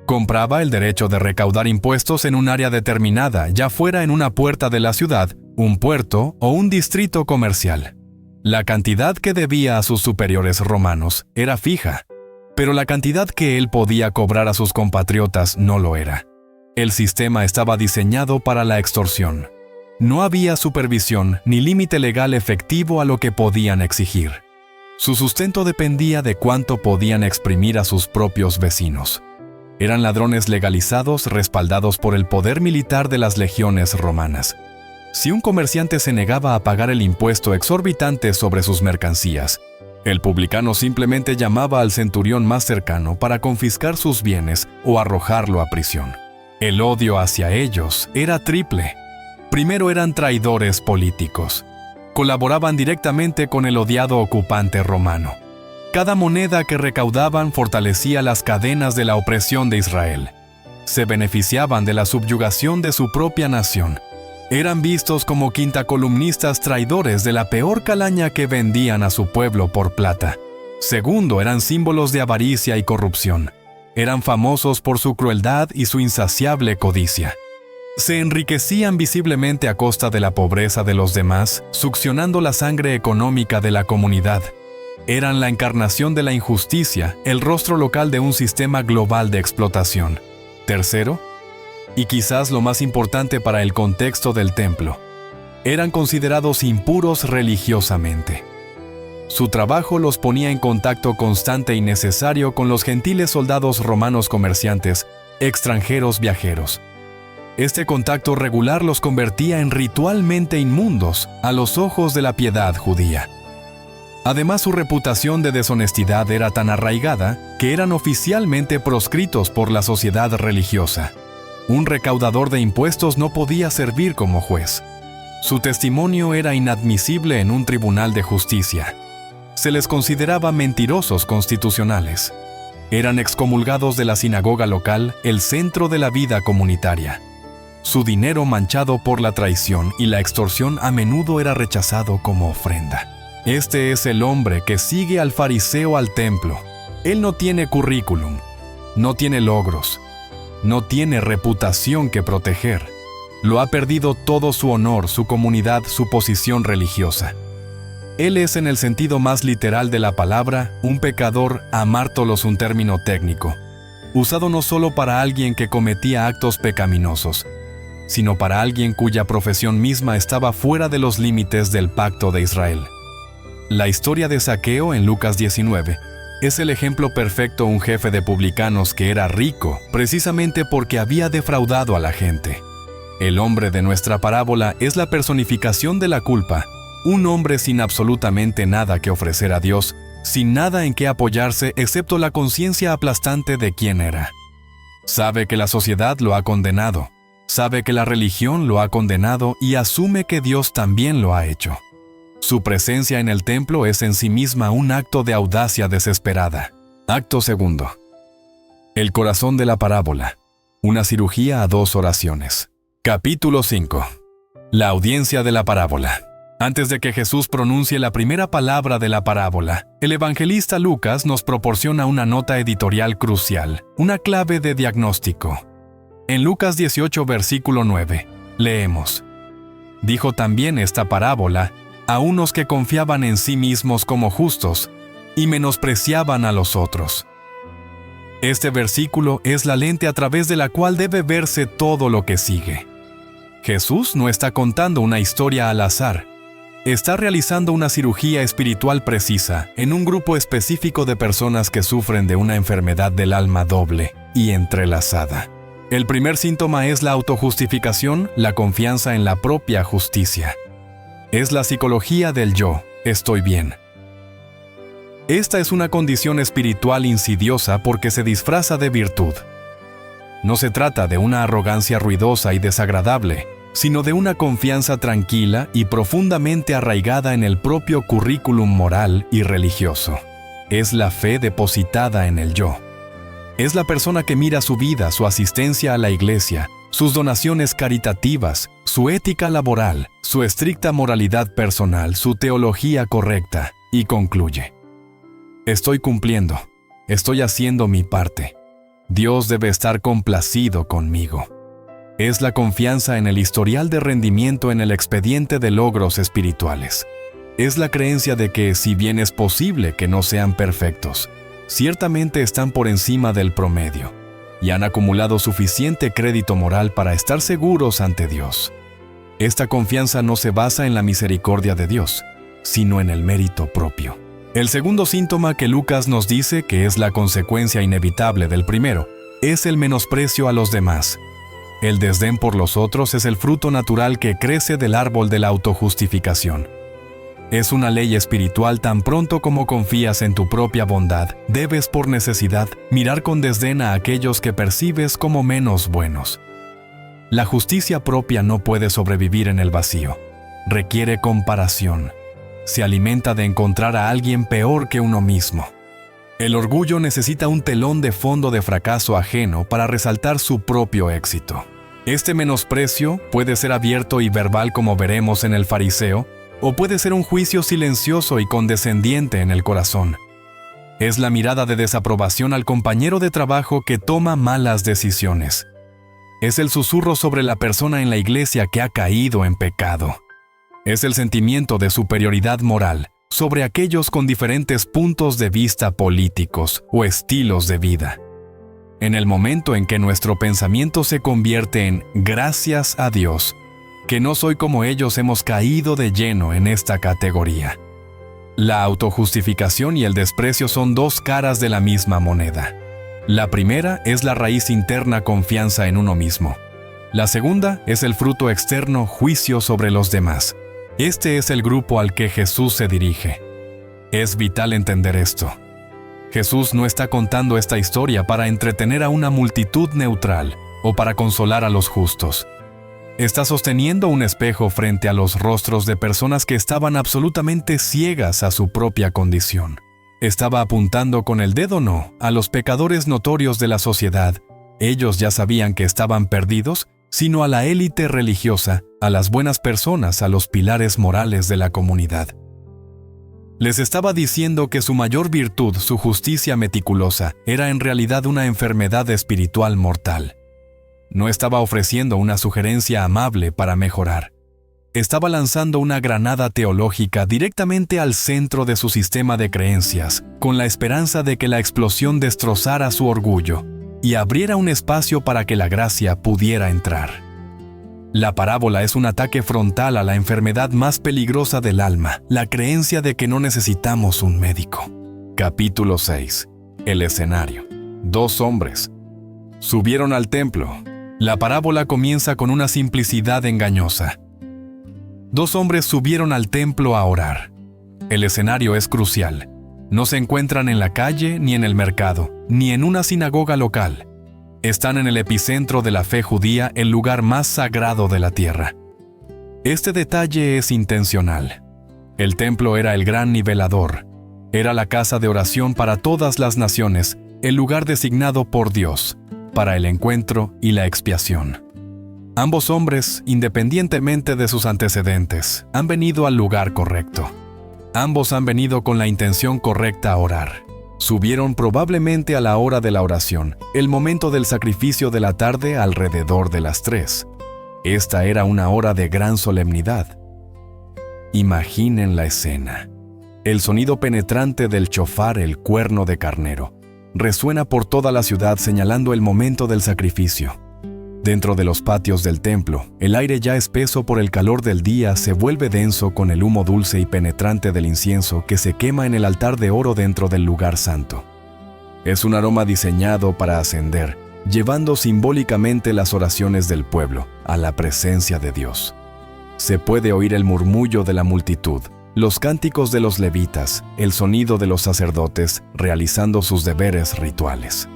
Compraba el derecho de recaudar impuestos en un área determinada, ya fuera en una puerta de la ciudad, un puerto o un distrito comercial. La cantidad que debía a sus superiores romanos era fija, pero la cantidad que él podía cobrar a sus compatriotas no lo era. El sistema estaba diseñado para la extorsión. No había supervisión ni límite legal efectivo a lo que podían exigir. Su sustento dependía de cuánto podían exprimir a sus propios vecinos. Eran ladrones legalizados respaldados por el poder militar de las legiones romanas. Si un comerciante se negaba a pagar el impuesto exorbitante sobre sus mercancías, el publicano simplemente llamaba al centurión más cercano para confiscar sus bienes o arrojarlo a prisión. El odio hacia ellos era triple. Primero eran traidores políticos. Colaboraban directamente con el odiado ocupante romano. Cada moneda que recaudaban fortalecía las cadenas de la opresión de Israel. Se beneficiaban de la subyugación de su propia nación. Eran vistos como quintacolumnistas traidores de la peor calaña que vendían a su pueblo por plata. Segundo, eran símbolos de avaricia y corrupción. Eran famosos por su crueldad y su insaciable codicia. Se enriquecían visiblemente a costa de la pobreza de los demás, succionando la sangre económica de la comunidad. Eran la encarnación de la injusticia, el rostro local de un sistema global de explotación. Tercero, y quizás lo más importante para el contexto del templo, eran considerados impuros religiosamente. Su trabajo los ponía en contacto constante y necesario con los gentiles soldados romanos comerciantes, extranjeros viajeros. Este contacto regular los convertía en ritualmente inmundos a los ojos de la piedad judía. Además, su reputación de deshonestidad era tan arraigada que eran oficialmente proscritos por la sociedad religiosa. Un recaudador de impuestos no podía servir como juez. Su testimonio era inadmisible en un tribunal de justicia. Se les consideraba mentirosos constitucionales. Eran excomulgados de la sinagoga local, el centro de la vida comunitaria. Su dinero manchado por la traición y la extorsión a menudo era rechazado como ofrenda. Este es el hombre que sigue al fariseo al templo. Él no tiene currículum, no tiene logros, no tiene reputación que proteger. Lo ha perdido todo su honor, su comunidad, su posición religiosa. Él es, en el sentido más literal de la palabra, un pecador, amártolos, un término técnico, usado no solo para alguien que cometía actos pecaminosos, sino para alguien cuya profesión misma estaba fuera de los límites del pacto de Israel. La historia de Zaqueo en Lucas 19 es el ejemplo perfecto de un jefe de publicanos que era rico precisamente porque había defraudado a la gente. El hombre de nuestra parábola es la personificación de la culpa, un hombre sin absolutamente nada que ofrecer a Dios, sin nada en qué apoyarse excepto la conciencia aplastante de quién era. Sabe que la sociedad lo ha condenado, sabe que la religión lo ha condenado y asume que Dios también lo ha hecho. Su presencia en el templo es en sí misma un acto de audacia desesperada. Acto segundo. El corazón de la parábola. Una cirugía a 2 oraciones. Capítulo 5. La audiencia de la parábola. Antes de que Jesús pronuncie la primera palabra de la parábola, el evangelista Lucas nos proporciona una nota editorial crucial, una clave de diagnóstico. En Lucas 18, versículo 9, leemos: Dijo también esta parábola a unos que confiaban en sí mismos como justos y menospreciaban a los otros. Este versículo es la lente a través de la cual debe verse todo lo que sigue. Jesús no está contando una historia al azar. Está realizando una cirugía espiritual precisa en un grupo específico de personas que sufren de una enfermedad del alma doble y entrelazada. El primer síntoma es la autojustificación, la confianza en la propia justicia. Es la psicología del yo, estoy bien. Esta es una condición espiritual insidiosa porque se disfraza de virtud. No se trata de una arrogancia ruidosa y desagradable, sino de una confianza tranquila y profundamente arraigada en el propio currículum moral y religioso. Es la fe depositada en el yo. Es la persona que mira su vida, su asistencia a la iglesia, sus donaciones caritativas, su ética laboral, su estricta moralidad personal, su teología correcta, y concluye: estoy cumpliendo, estoy haciendo mi parte. Dios debe estar complacido conmigo. Es la confianza en el historial de rendimiento en el expediente de logros espirituales. Es la creencia de que, si bien es posible que no sean perfectos, ciertamente están por encima del promedio y han acumulado suficiente crédito moral para estar seguros ante Dios. Esta confianza no se basa en la misericordia de Dios, sino en el mérito propio. El segundo síntoma que Lucas nos dice que es la consecuencia inevitable del primero es el menosprecio a los demás. El desdén por los otros es el fruto natural que crece del árbol de la autojustificación. Es una ley espiritual. Tan pronto como confías en tu propia bondad, debes por necesidad mirar con desdén a aquellos que percibes como menos buenos. La justicia propia no puede sobrevivir en el vacío. Requiere comparación. Se alimenta de encontrar a alguien peor que uno mismo. El orgullo necesita un telón de fondo de fracaso ajeno para resaltar su propio éxito. Este menosprecio puede ser abierto y verbal, como veremos en el fariseo, o puede ser un juicio silencioso y condescendiente en el corazón. Es la mirada de desaprobación al compañero de trabajo que toma malas decisiones. Es el susurro sobre la persona en la iglesia que ha caído en pecado. Es el sentimiento de superioridad moral sobre aquellos con diferentes puntos de vista políticos o estilos de vida. En el momento en que nuestro pensamiento se convierte en «gracias a Dios», que no soy como ellos, hemos caído de lleno en esta categoría. La autojustificación y el desprecio son dos caras de la misma moneda. La primera es la raíz interna confianza en uno mismo. La segunda es el fruto externo juicio sobre los demás. Este es el grupo al que Jesús se dirige. Es vital entender esto. Jesús no está contando esta historia para entretener a una multitud neutral o para consolar a los justos. Está sosteniendo un espejo frente a los rostros de personas que estaban absolutamente ciegas a su propia condición. Estaba apuntando con el dedo no a los pecadores notorios de la sociedad. Ellos ya sabían que estaban perdidos, sino a la élite religiosa, a las buenas personas, a los pilares morales de la comunidad. Les estaba diciendo que su mayor virtud, su justicia meticulosa, era en realidad una enfermedad espiritual mortal. No estaba ofreciendo una sugerencia amable para mejorar. Estaba lanzando una granada teológica directamente al centro de su sistema de creencias, con la esperanza de que la explosión destrozara su orgullo y abriera un espacio para que la gracia pudiera entrar. La parábola es un ataque frontal a la enfermedad más peligrosa del alma, la creencia de que no necesitamos un médico. Capítulo 6. El escenario. 2 hombres subieron al templo. La parábola comienza con una simplicidad engañosa. 2 hombres subieron al templo a orar. El escenario es crucial. No se encuentran en la calle, ni en el mercado, ni en una sinagoga local. Están en el epicentro de la fe judía, el lugar más sagrado de la tierra. Este detalle es intencional. El templo era el gran nivelador. Era la casa de oración para todas las naciones, el lugar designado por Dios para el encuentro y la expiación. Ambos hombres, independientemente de sus antecedentes, han venido al lugar correcto. Ambos han venido con la intención correcta a orar. Subieron probablemente a la hora de la oración, el momento del sacrificio de la tarde alrededor de las 3. Esta era una hora de gran solemnidad. Imaginen la escena. El sonido penetrante del chofar, el cuerno de carnero, resuena por toda la ciudad señalando el momento del sacrificio. Dentro de los patios del templo, el aire ya espeso por el calor del día se vuelve denso con el humo dulce y penetrante del incienso que se quema en el altar de oro dentro del lugar santo. Es un aroma diseñado para ascender, llevando simbólicamente las oraciones del pueblo a la presencia de Dios. Se puede oír el murmullo de la multitud, los cánticos de los levitas, el sonido de los sacerdotes realizando sus deberes rituales.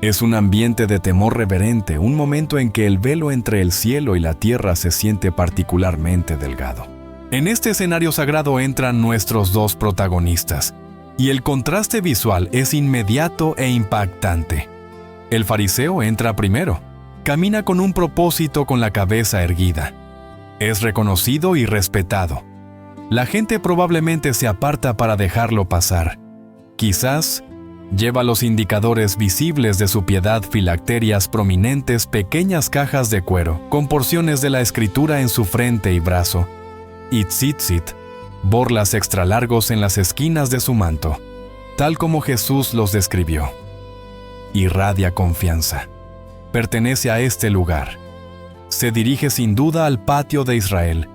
Es un ambiente de temor reverente, un momento en que el velo entre el cielo y la tierra se siente particularmente delgado. En este escenario sagrado entran nuestros 2 protagonistas, y el contraste visual es inmediato e impactante. El fariseo entra primero. Camina con un propósito con la cabeza erguida. Es reconocido y respetado. La gente probablemente se aparta para dejarlo pasar. Quizás lleva los indicadores visibles de su piedad filacterias prominentes, pequeñas cajas de cuero, con porciones de la escritura en su frente y brazo, y tzitzit, borlas extra largos en las esquinas de su manto, tal como Jesús los describió. Irradia confianza. Pertenece a este lugar. Se dirige sin duda al patio de Israel,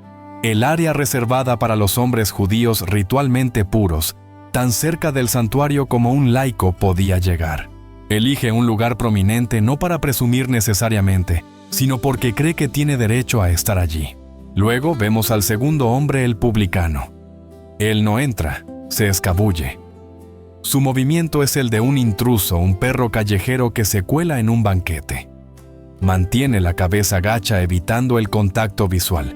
el área reservada para los hombres judíos ritualmente puros, tan cerca del santuario como un laico podía llegar. Elige un lugar prominente no para presumir necesariamente, sino porque cree que tiene derecho a estar allí. Luego vemos al segundo hombre, el publicano. Él no entra, se escabulle. Su movimiento es el de un intruso, un perro callejero que se cuela en un banquete. Mantiene la cabeza gacha evitando el contacto visual.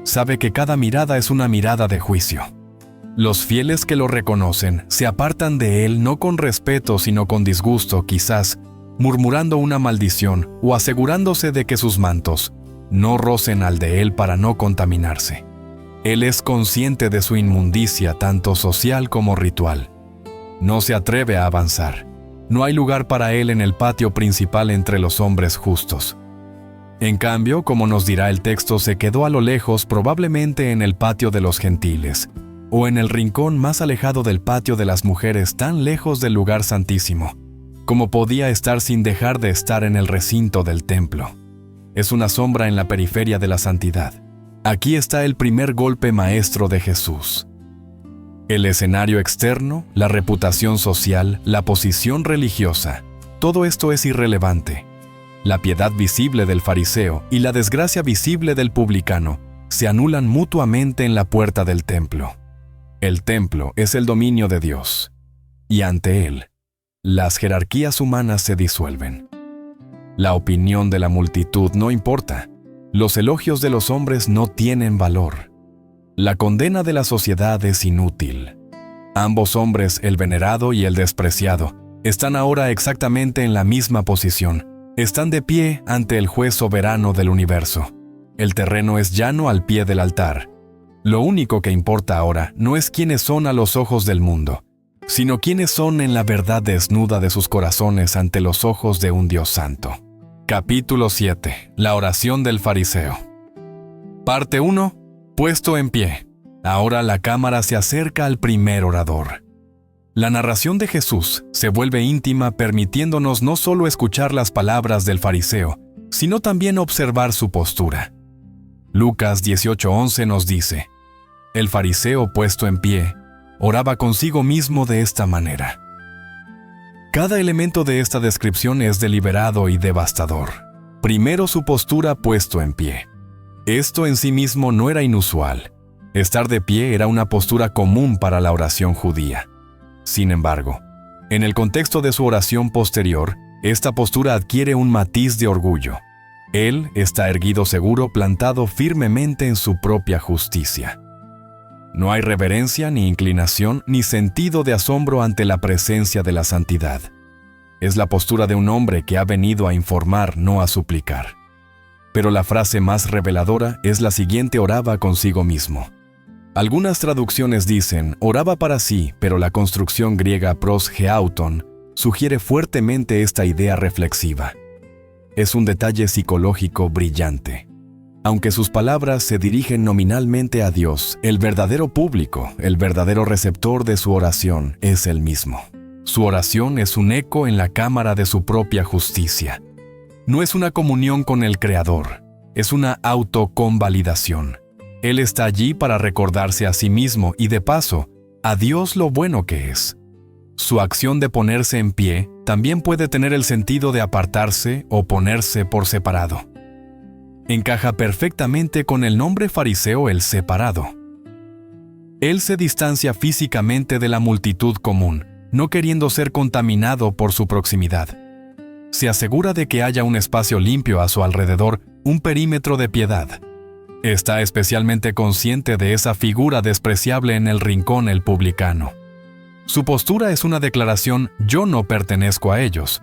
Sabe que cada mirada es una mirada de juicio. Los fieles que lo reconocen se apartan de él no con respeto sino con disgusto, quizás, murmurando una maldición o asegurándose de que sus mantos no rocen al de él para no contaminarse. Él es consciente de su inmundicia tanto social como ritual. No se atreve a avanzar. No hay lugar para él en el patio principal entre los hombres justos. En cambio, como nos dirá el texto, se quedó a lo lejos, probablemente en el patio de los gentiles, o en el rincón más alejado del patio de las mujeres, tan lejos del lugar santísimo, como podía estar sin dejar de estar en el recinto del templo. Es una sombra en la periferia de la santidad. Aquí está el primer golpe maestro de Jesús. El escenario externo, la reputación social, la posición religiosa, todo esto es irrelevante. La piedad visible del fariseo y la desgracia visible del publicano se anulan mutuamente en la puerta del templo. El templo es el dominio de Dios, y ante él, las jerarquías humanas se disuelven. La opinión de la multitud no importa. Los elogios de los hombres no tienen valor. La condena de la sociedad es inútil. Ambos hombres, el venerado y el despreciado, están ahora exactamente en la misma posición. Están de pie ante el juez soberano del universo. El terreno es llano al pie del altar. Lo único que importa ahora no es quiénes son a los ojos del mundo, sino quiénes son en la verdad desnuda de sus corazones ante los ojos de un Dios santo. Capítulo 7. La oración del fariseo. Parte 1. Puesto en pie. Ahora la cámara se acerca al primer orador. La narración de Jesús se vuelve íntima, permitiéndonos no solo escuchar las palabras del fariseo, sino también observar su postura. Lucas 18:11 nos dice: el fariseo puesto en pie, oraba consigo mismo de esta manera. Cada elemento de esta descripción es deliberado y devastador. Primero, su postura puesto en pie. Esto en sí mismo no era inusual. Estar de pie era una postura común para la oración judía. Sin embargo, en el contexto de su oración posterior, esta postura adquiere un matiz de orgullo. Él está erguido seguro, plantado firmemente en su propia justicia. No hay reverencia, ni inclinación, ni sentido de asombro ante la presencia de la santidad. Es la postura de un hombre que ha venido a informar, no a suplicar. Pero la frase más reveladora es la siguiente: oraba consigo mismo. Algunas traducciones dicen oraba para sí, pero la construcción griega prosgeauton sugiere fuertemente esta idea reflexiva. Es un detalle psicológico brillante. Aunque sus palabras se dirigen nominalmente a Dios, el verdadero público, el verdadero receptor de su oración es Él mismo. Su oración es un eco en la cámara de su propia justicia. No es una comunión con el Creador, es una autoconvalidación. Él está allí para recordarse a sí mismo y, de paso, a Dios lo bueno que es. Su acción de ponerse en pie también puede tener el sentido de apartarse o ponerse por separado. Encaja perfectamente con el nombre fariseo, el separado. Él se distancia físicamente de la multitud común, no queriendo ser contaminado por su proximidad. Se asegura de que haya un espacio limpio a su alrededor, un perímetro de piedad. Está especialmente consciente de esa figura despreciable en el rincón, el publicano. Su postura es una declaración: yo no pertenezco a ellos.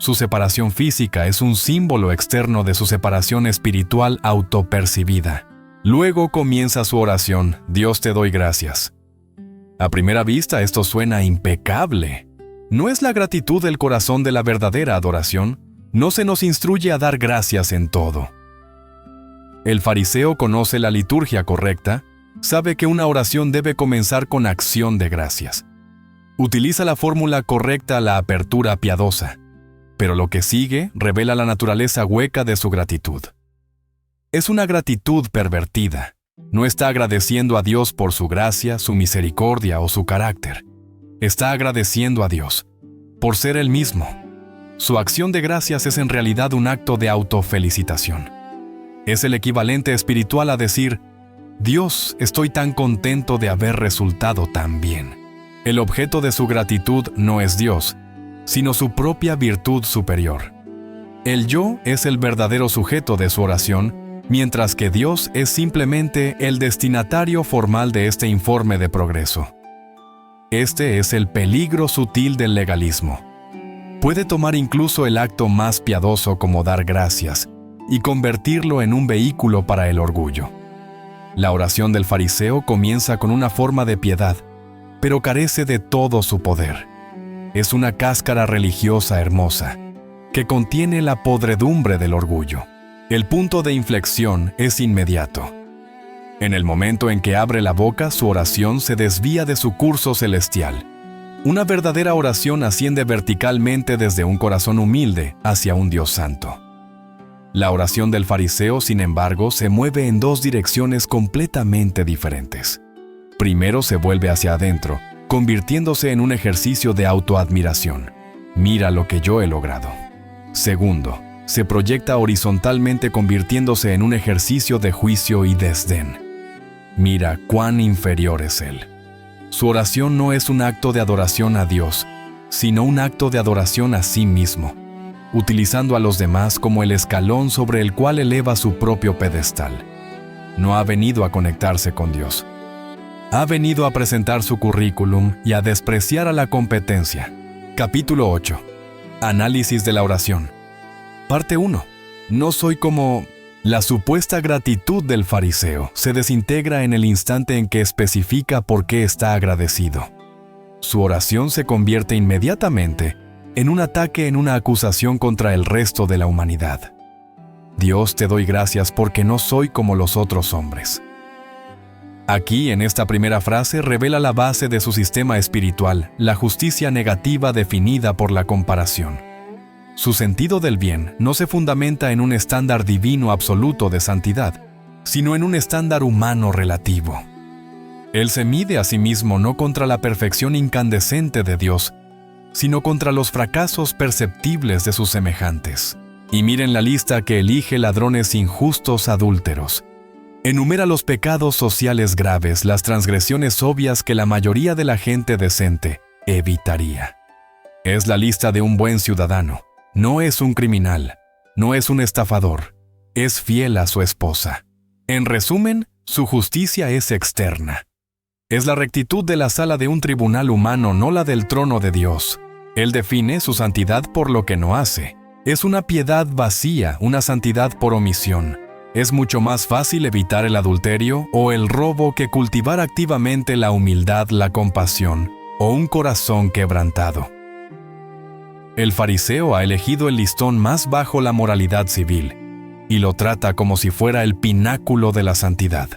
Su separación física es un símbolo externo de su separación espiritual autopercibida. Luego comienza su oración: Dios, te doy gracias. A primera vista esto suena impecable. ¿No es la gratitud el corazón de la verdadera adoración? No se nos instruye a dar gracias en todo. El fariseo conoce la liturgia correcta, sabe que una oración debe comenzar con acción de gracias. Utiliza la fórmula correcta a la apertura piadosa, pero lo que sigue revela la naturaleza hueca de su gratitud. Es una gratitud pervertida. No está agradeciendo a Dios por su gracia, su misericordia o su carácter. Está agradeciendo a Dios por ser Él mismo. Su acción de gracias es en realidad un acto de autofelicitación. Es el equivalente espiritual a decir: Dios, estoy tan contento de haber resultado tan bien. El objeto de su gratitud no es Dios, sino su propia virtud superior. El yo es el verdadero sujeto de su oración, mientras que Dios es simplemente el destinatario formal de este informe de progreso. Este es el peligro sutil del legalismo. Puede tomar incluso el acto más piadoso como dar gracias y convertirlo en un vehículo para el orgullo. La oración del fariseo comienza con una forma de piedad, pero carece de todo su poder. Es una cáscara religiosa hermosa, que contiene la podredumbre del orgullo. El punto de inflexión es inmediato. En el momento en que abre la boca, su oración se desvía de su curso celestial. Una verdadera oración asciende verticalmente desde un corazón humilde hacia un Dios santo. La oración del fariseo, sin embargo, se mueve en dos direcciones completamente diferentes. Primero se vuelve hacia adentro, convirtiéndose en un ejercicio de autoadmiración. Mira lo que yo he logrado. Segundo, se proyecta horizontalmente, convirtiéndose en un ejercicio de juicio y desdén. Mira cuán inferior es él. Su oración no es un acto de adoración a Dios, sino un acto de adoración a sí mismo, utilizando a los demás como el escalón sobre el cual eleva su propio pedestal. No ha venido a conectarse con Dios. Ha venido a presentar su currículum y a despreciar a la competencia. Capítulo 8. Análisis de la oración. Parte 1. No soy como... La supuesta gratitud del fariseo se desintegra en el instante en que especifica por qué está agradecido. Su oración se convierte inmediatamente en un ataque, en una acusación contra el resto de la humanidad. Dios, te doy gracias porque no soy como los otros hombres. Aquí, en esta primera frase, revela la base de su sistema espiritual, la justicia negativa definida por la comparación. Su sentido del bien no se fundamenta en un estándar divino absoluto de santidad, sino en un estándar humano relativo. Él se mide a sí mismo no contra la perfección incandescente de Dios, sino contra los fracasos perceptibles de sus semejantes. Y miren la lista que elige: ladrones injustos, adúlteros. Enumera los pecados sociales graves, las transgresiones obvias que la mayoría de la gente decente evitaría. Es la lista de un buen ciudadano. No es un criminal, no es un estafador, es fiel a su esposa. En resumen, su justicia es externa. Es la rectitud de la sala de un tribunal humano, no la del trono de Dios. Él define su santidad por lo que no hace. Es una piedad vacía, una santidad por omisión. Es mucho más fácil evitar el adulterio o el robo que cultivar activamente la humildad, la compasión o un corazón quebrantado. El fariseo ha elegido el listón más bajo, la moralidad civil, y lo trata como si fuera el pináculo de la santidad.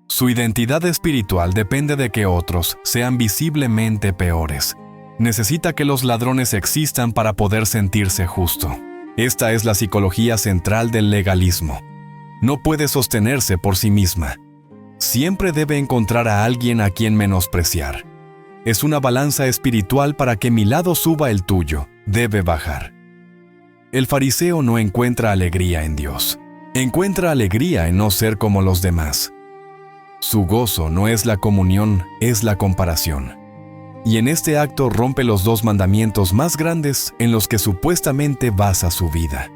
Su identidad espiritual depende de que otros sean visiblemente peores. Necesita que los ladrones existan para poder sentirse justo. Esta es la psicología central del legalismo. No puede sostenerse por sí misma. Siempre debe encontrar a alguien a quien menospreciar. Es una balanza espiritual: para que mi lado suba, el tuyo debe bajar. El fariseo no encuentra alegría en Dios. Encuentra alegría en no ser como los demás. Su gozo no es la comunión, es la comparación. Y en este acto rompe los dos mandamientos más grandes en los que supuestamente basa su vida.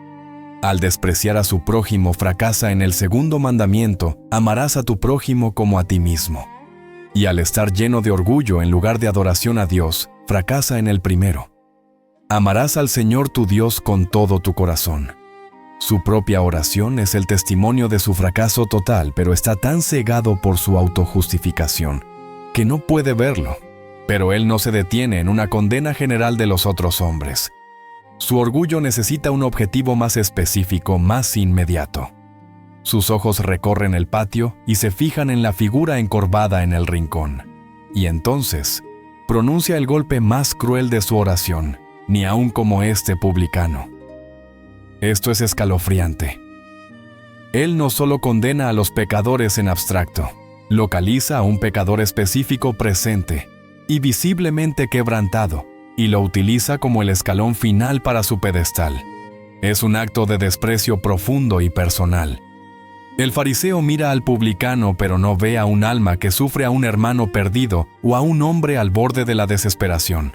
Al despreciar a su prójimo, fracasa en el segundo mandamiento: amarás a tu prójimo como a ti mismo. Y al estar lleno de orgullo en lugar de adoración a Dios, fracasa en el primero. Amarás al Señor tu Dios con todo tu corazón. Su propia oración es el testimonio de su fracaso total, pero está tan cegado por su autojustificación que no puede verlo. Pero él no se detiene en una condena general de los otros hombres. Su orgullo necesita un objetivo más específico, más inmediato. Sus ojos recorren el patio y se fijan en la figura encorvada en el rincón. Y entonces, pronuncia el golpe más cruel de su oración, ni aun como este publicano. Esto es escalofriante. Él no solo condena a los pecadores en abstracto, localiza a un pecador específico presente y visiblemente quebrantado, y lo utiliza como el escalón final para su pedestal. Es un acto de desprecio profundo y personal. El fariseo mira al publicano, pero no ve a un alma que sufre a un hermano perdido o a un hombre al borde de la desesperación.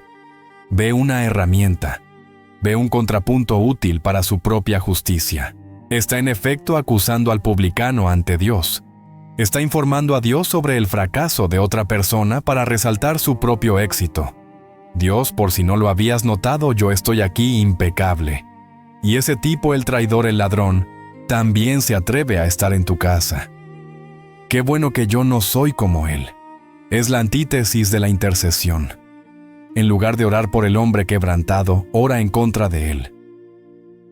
Ve una herramienta. Ve un contrapunto útil para su propia justicia. Está en efecto acusando al publicano ante Dios. Está informando a Dios sobre el fracaso de otra persona para resaltar su propio éxito. Dios, por si no lo habías notado, yo estoy aquí impecable. Y ese tipo, el traidor, el ladrón, también se atreve a estar en tu casa. Qué bueno que yo no soy como él. Es la antítesis de la intercesión. En lugar de orar por el hombre quebrantado, ora en contra de él.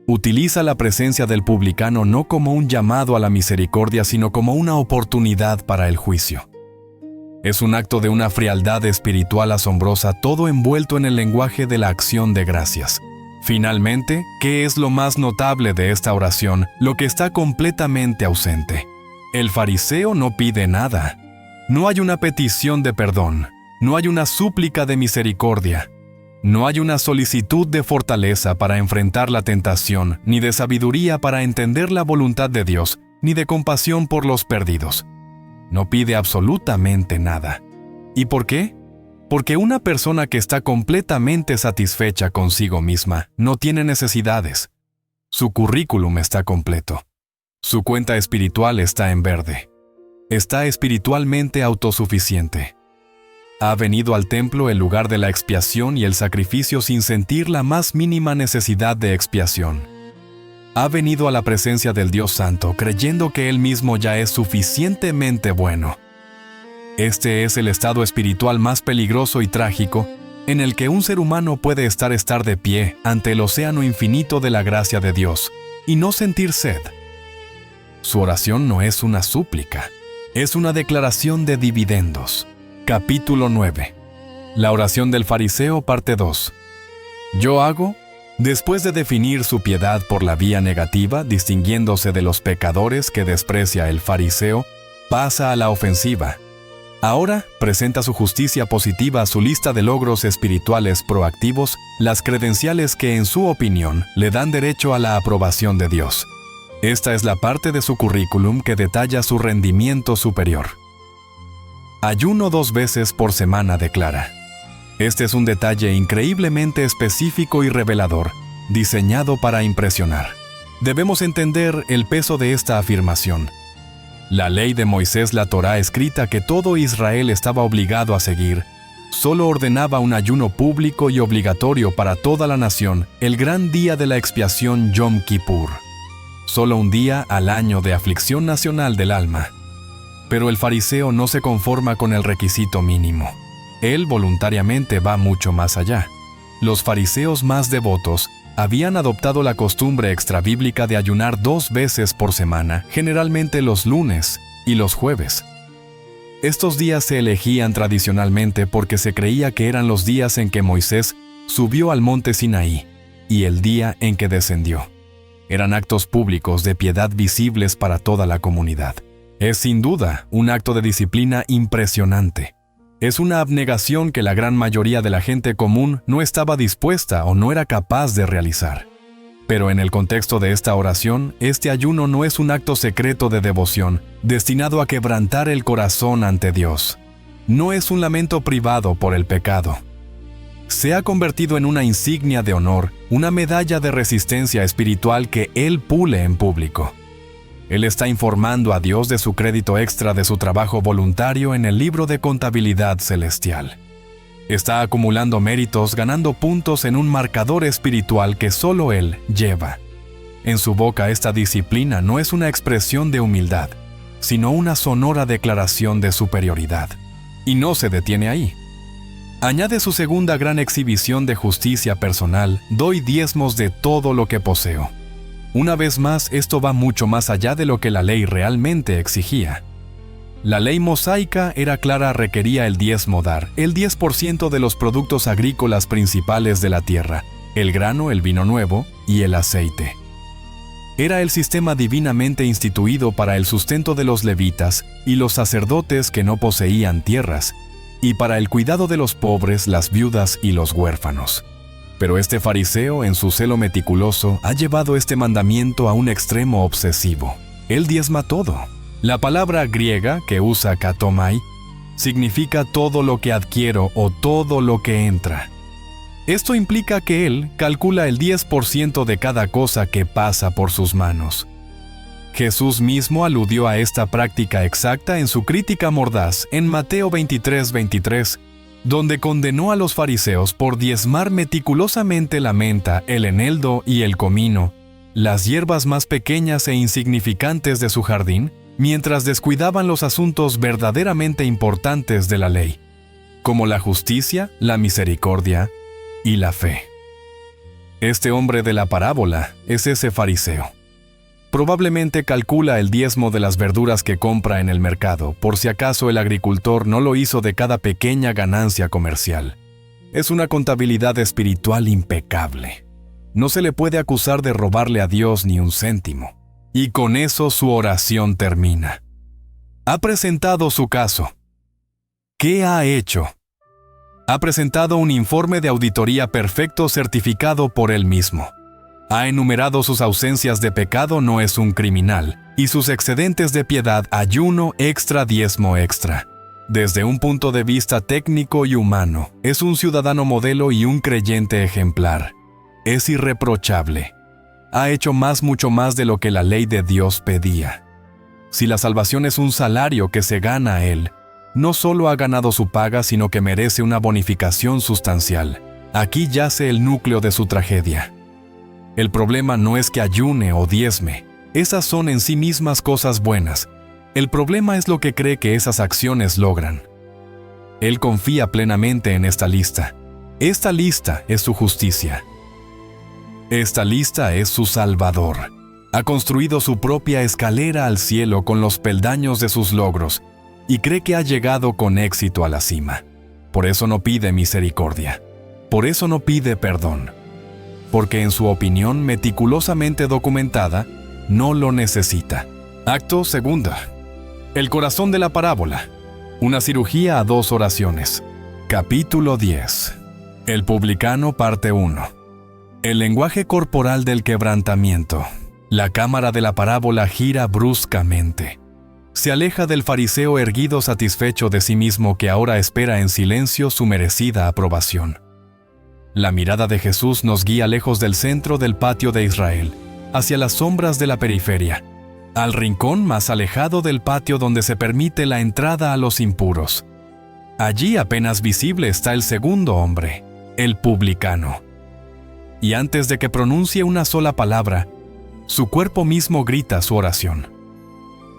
Utiliza la presencia del publicano no como un llamado a la misericordia, sino como una oportunidad para el juicio. Es un acto de una frialdad espiritual asombrosa, todo envuelto en el lenguaje de la acción de gracias. Finalmente, ¿qué es lo más notable de esta oración? Lo que está completamente ausente. El fariseo no pide nada. No hay una petición de perdón. No hay una súplica de misericordia. No hay una solicitud de fortaleza para enfrentar la tentación, ni de sabiduría para entender la voluntad de Dios, ni de compasión por los perdidos. No pide absolutamente nada. ¿Y por qué? Porque una persona que está completamente satisfecha consigo misma no tiene necesidades. Su currículum está completo. Su cuenta espiritual está en verde. Está espiritualmente autosuficiente. Ha venido al templo el lugar de la expiación y el sacrificio sin sentir la más mínima necesidad de expiación. Ha venido a la presencia del Dios Santo creyendo que Él mismo ya es suficientemente bueno. Este es el estado espiritual más peligroso y trágico en el que un ser humano puede estar de pie ante el océano infinito de la gracia de Dios y no sentir sed. Su oración no es una súplica, es una declaración de dividendos. Capítulo 9. La oración del fariseo, parte 2. Yo hago, después de definir su piedad por la vía negativa, distinguiéndose de los pecadores que desprecia el fariseo, pasa a la ofensiva. Ahora presenta su justicia positiva a su lista de logros espirituales proactivos, las credenciales que en su opinión le dan derecho a la aprobación de Dios. Esta es la parte de su currículum que detalla su rendimiento superior. Ayuno 2 veces por semana, declara. Este es un detalle increíblemente específico y revelador, diseñado para impresionar. Debemos entender el peso de esta afirmación. La ley de Moisés, la Torá escrita que todo Israel estaba obligado a seguir, solo ordenaba un ayuno público y obligatorio para toda la nación, el gran día de la expiación Yom Kippur. Solo un día al año de aflicción nacional del alma. Pero el fariseo no se conforma con el requisito mínimo. Él voluntariamente va mucho más allá. Los fariseos más devotos habían adoptado la costumbre extrabíblica de ayunar 2 veces por semana, generalmente los lunes y los jueves. Estos días se elegían tradicionalmente porque se creía que eran los días en que Moisés subió al monte Sinaí y el día en que descendió. Eran actos públicos de piedad visibles para toda la comunidad. Es sin duda un acto de disciplina impresionante. Es una abnegación que la gran mayoría de la gente común no estaba dispuesta o no era capaz de realizar. Pero en el contexto de esta oración, este ayuno no es un acto secreto de devoción, destinado a quebrantar el corazón ante Dios. No es un lamento privado por el pecado. Se ha convertido en una insignia de honor, una medalla de resistencia espiritual que Él pule en público. Él está informando a Dios de su crédito extra de su trabajo voluntario en el libro de contabilidad celestial. Está acumulando méritos, ganando puntos en un marcador espiritual que solo él lleva. En su boca esta disciplina no es una expresión de humildad, sino una sonora declaración de superioridad. Y no se detiene ahí. Añade su segunda gran exhibición de justicia personal: doy diezmos de todo lo que poseo. Una vez más, esto va mucho más allá de lo que la ley realmente exigía. La ley mosaica era clara, requería el diezmo dar, el 10% de los productos agrícolas principales de la tierra, el grano, el vino nuevo y el aceite. Era el sistema divinamente instituido para el sustento de los levitas y los sacerdotes que no poseían tierras, y para el cuidado de los pobres, las viudas y los huérfanos. Pero este fariseo, en su celo meticuloso, ha llevado este mandamiento a un extremo obsesivo. Él diezma todo. La palabra griega que usa katomai significa todo lo que adquiero o todo lo que entra. Esto implica que él calcula el 10% de cada cosa que pasa por sus manos. Jesús mismo aludió a esta práctica exacta en su crítica mordaz en Mateo 23:23, donde condenó a los fariseos por diezmar meticulosamente la menta, el eneldo y el comino, las hierbas más pequeñas e insignificantes de su jardín, mientras descuidaban los asuntos verdaderamente importantes de la ley, como la justicia, la misericordia y la fe. Este hombre de la parábola es ese fariseo. Probablemente calcula el diezmo de las verduras que compra en el mercado, por si acaso el agricultor no lo hizo de cada pequeña ganancia comercial. Es una contabilidad espiritual impecable. No se le puede acusar de robarle a Dios ni un céntimo. Y con eso su oración termina. Ha presentado su caso. ¿Qué ha hecho? Ha presentado un informe de auditoría perfecto certificado por él mismo. Ha enumerado sus ausencias de pecado, no es un criminal, y sus excedentes de piedad, ayuno extra, diezmo extra. Desde un punto de vista técnico y humano, es un ciudadano modelo y un creyente ejemplar. Es irreprochable. Ha hecho mucho más de lo que la ley de Dios pedía. Si la salvación es un salario que se gana a él, no solo ha ganado su paga, sino que merece una bonificación sustancial. Aquí yace el núcleo de su tragedia. El problema no es que ayune o diezme. Esas son en sí mismas cosas buenas. El problema es lo que cree que esas acciones logran. Él confía plenamente en esta lista. Esta lista es su justicia. Esta lista es su Salvador. Ha construido su propia escalera al cielo con los peldaños de sus logros y cree que ha llegado con éxito a la cima. Por eso no pide misericordia. Por eso no pide perdón. Porque en su opinión meticulosamente documentada, no lo necesita. Acto segundo. El corazón de la parábola. Una cirugía a 2 oraciones. Capítulo 10. El publicano, parte 1. El lenguaje corporal del quebrantamiento. La cámara de la parábola gira bruscamente. Se aleja del fariseo erguido satisfecho de sí mismo que ahora espera en silencio su merecida aprobación. La mirada de Jesús nos guía lejos del centro del patio de Israel, hacia las sombras de la periferia, al rincón más alejado del patio donde se permite la entrada a los impuros. Allí apenas visible está el segundo hombre, el publicano. Y antes de que pronuncie una sola palabra, su cuerpo mismo grita su oración.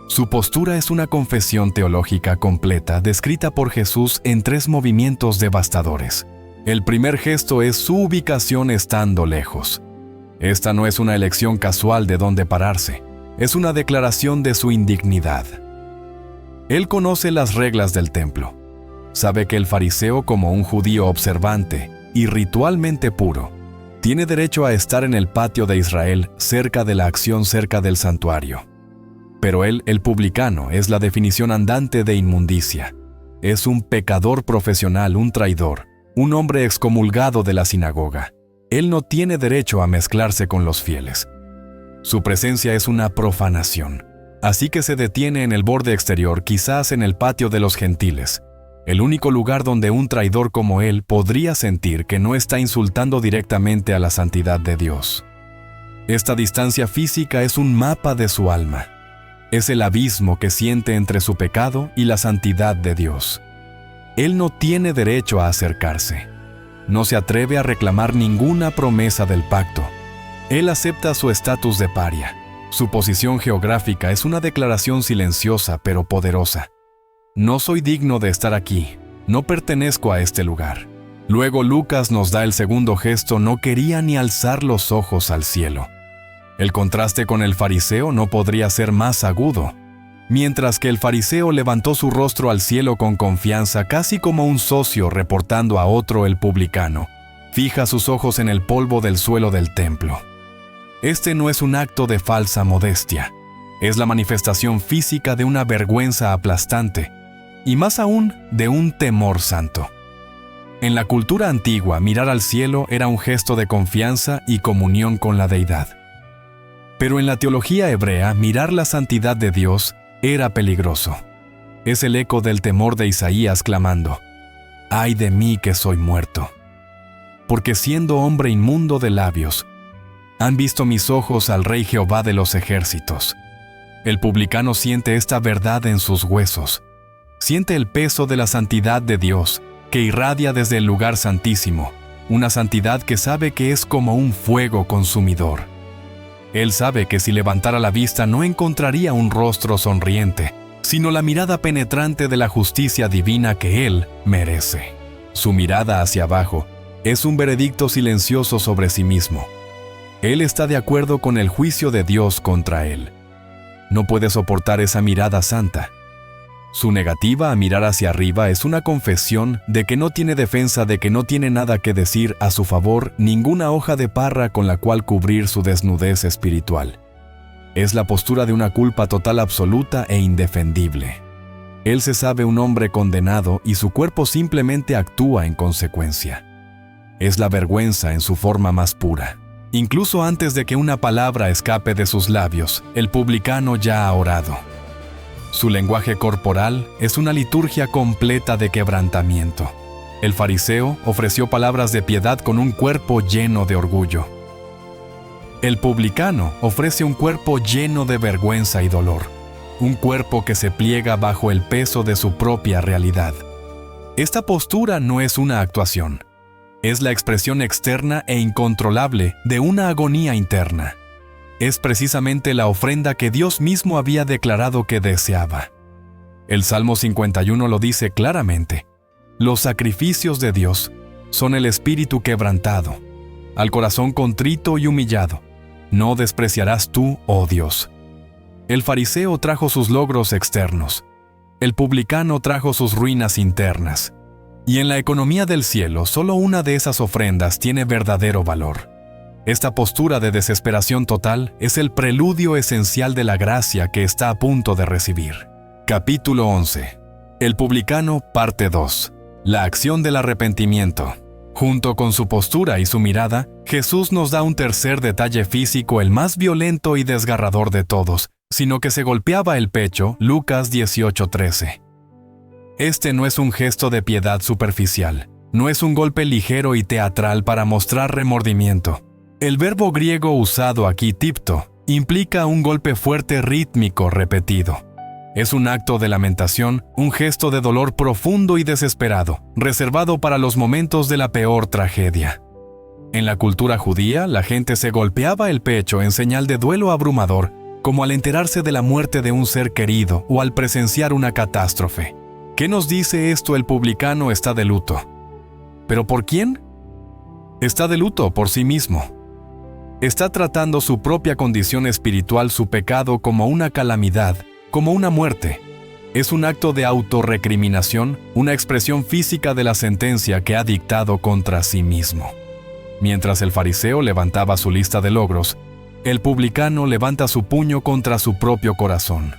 Su postura es una confesión teológica completa descrita por Jesús en 3 movimientos devastadores. El primer gesto es su ubicación estando lejos. Esta no es una elección casual de dónde pararse, es una declaración de su indignidad. Él conoce las reglas del templo. Sabe que el fariseo, como un judío observante y ritualmente puro, tiene derecho a estar en el patio de Israel, cerca de la acción, cerca del santuario. Pero él, el publicano, es la definición andante de inmundicia. Es un pecador profesional, un traidor, un hombre excomulgado de la sinagoga. Él no tiene derecho a mezclarse con los fieles. Su presencia es una profanación. Así que se detiene en el borde exterior, quizás en el patio de los gentiles, el único lugar donde un traidor como él podría sentir que no está insultando directamente a la santidad de Dios. Esta distancia física es un mapa de su alma. Es el abismo que siente entre su pecado y la santidad de Dios. él no tiene derecho a acercarse. No se atreve a reclamar ninguna promesa del pacto. Él acepta su estatus de paria. Su posición geográfica es una declaración silenciosa pero poderosa. No soy digno de estar aquí. No pertenezco a este lugar. Luego Lucas nos da el segundo gesto: no quería ni alzar los ojos al cielo. El contraste con el fariseo no podría ser más agudo. Mientras que el fariseo levantó su rostro al cielo con confianza, casi como un socio reportando a otro, el publicano fija sus ojos en el polvo del suelo del templo. Este no es un acto de falsa modestia. Es la manifestación física de una vergüenza aplastante, y más aún de un temor santo. En la cultura antigua, mirar al cielo era un gesto de confianza y comunión con la deidad. Pero en la teología hebrea, mirar la santidad de Dios era peligroso. Es el eco del temor de Isaías clamando: «¡Ay de mí que soy muerto! Porque siendo hombre inmundo de labios, han visto mis ojos al Rey Jehová de los ejércitos». El publicano siente esta verdad en sus huesos. Siente el peso de la santidad de Dios, que irradia desde el lugar santísimo, una santidad que sabe que es como un fuego consumidor. Él sabe que si levantara la vista no encontraría un rostro sonriente, sino la mirada penetrante de la justicia divina que él merece. Su mirada hacia abajo es un veredicto silencioso sobre sí mismo. Él está de acuerdo con el juicio de Dios contra él. No puede soportar esa mirada santa. Su negativa a mirar hacia arriba es una confesión de que no tiene defensa, de que no tiene nada que decir a su favor, ninguna hoja de parra con la cual cubrir su desnudez espiritual. Es la postura de una culpa total, absoluta e indefendible. Él se sabe un hombre condenado y su cuerpo simplemente actúa en consecuencia. Es la vergüenza en su forma más pura. Incluso antes de que una palabra escape de sus labios, el publicano ya ha orado. Su lenguaje corporal es una liturgia completa de quebrantamiento. El fariseo ofreció palabras de piedad con un cuerpo lleno de orgullo. El publicano ofrece un cuerpo lleno de vergüenza y dolor, un cuerpo que se pliega bajo el peso de su propia realidad. Esta postura no es una actuación, es la expresión externa e incontrolable de una agonía interna. Es precisamente la ofrenda que Dios mismo había declarado que deseaba. El Salmo 51 lo dice claramente: los sacrificios de Dios son el espíritu quebrantado, al corazón contrito y humillado. No despreciarás tú, oh Dios. El fariseo trajo sus logros externos. El publicano trajo sus ruinas internas. Y en la economía del cielo, solo una de esas ofrendas tiene verdadero valor. Esta postura de desesperación total es el preludio esencial de la gracia que está a punto de recibir. Capítulo 11. El publicano, parte 2. La acción del arrepentimiento. Junto con su postura y su mirada, Jesús nos da un tercer detalle físico, el más violento y desgarrador de todos, sino que se golpeaba el pecho, Lucas 18:13. Este no es un gesto de piedad superficial, no es un golpe ligero y teatral para mostrar remordimiento. El verbo griego usado aquí, tipto, implica un golpe fuerte, rítmico, repetido. Es un acto de lamentación, un gesto de dolor profundo y desesperado, reservado para los momentos de la peor tragedia. En la cultura judía, la gente se golpeaba el pecho en señal de duelo abrumador, como al enterarse de la muerte de un ser querido o al presenciar una catástrofe. ¿Qué nos dice esto? El publicano está de luto. ¿Pero por quién? Está de luto por sí mismo. Está tratando su propia condición espiritual, su pecado, como una calamidad, como una muerte. Es un acto de autorrecriminación, una expresión física de la sentencia que ha dictado contra sí mismo. Mientras el fariseo levantaba su lista de logros, el publicano levanta su puño contra su propio corazón.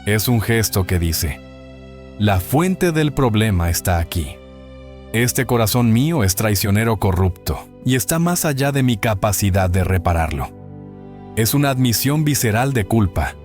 Es un gesto que dice: la fuente del problema está aquí. Este corazón mío es traicionero, corrupto, y está más allá de mi capacidad de repararlo. Es una admisión visceral de culpa.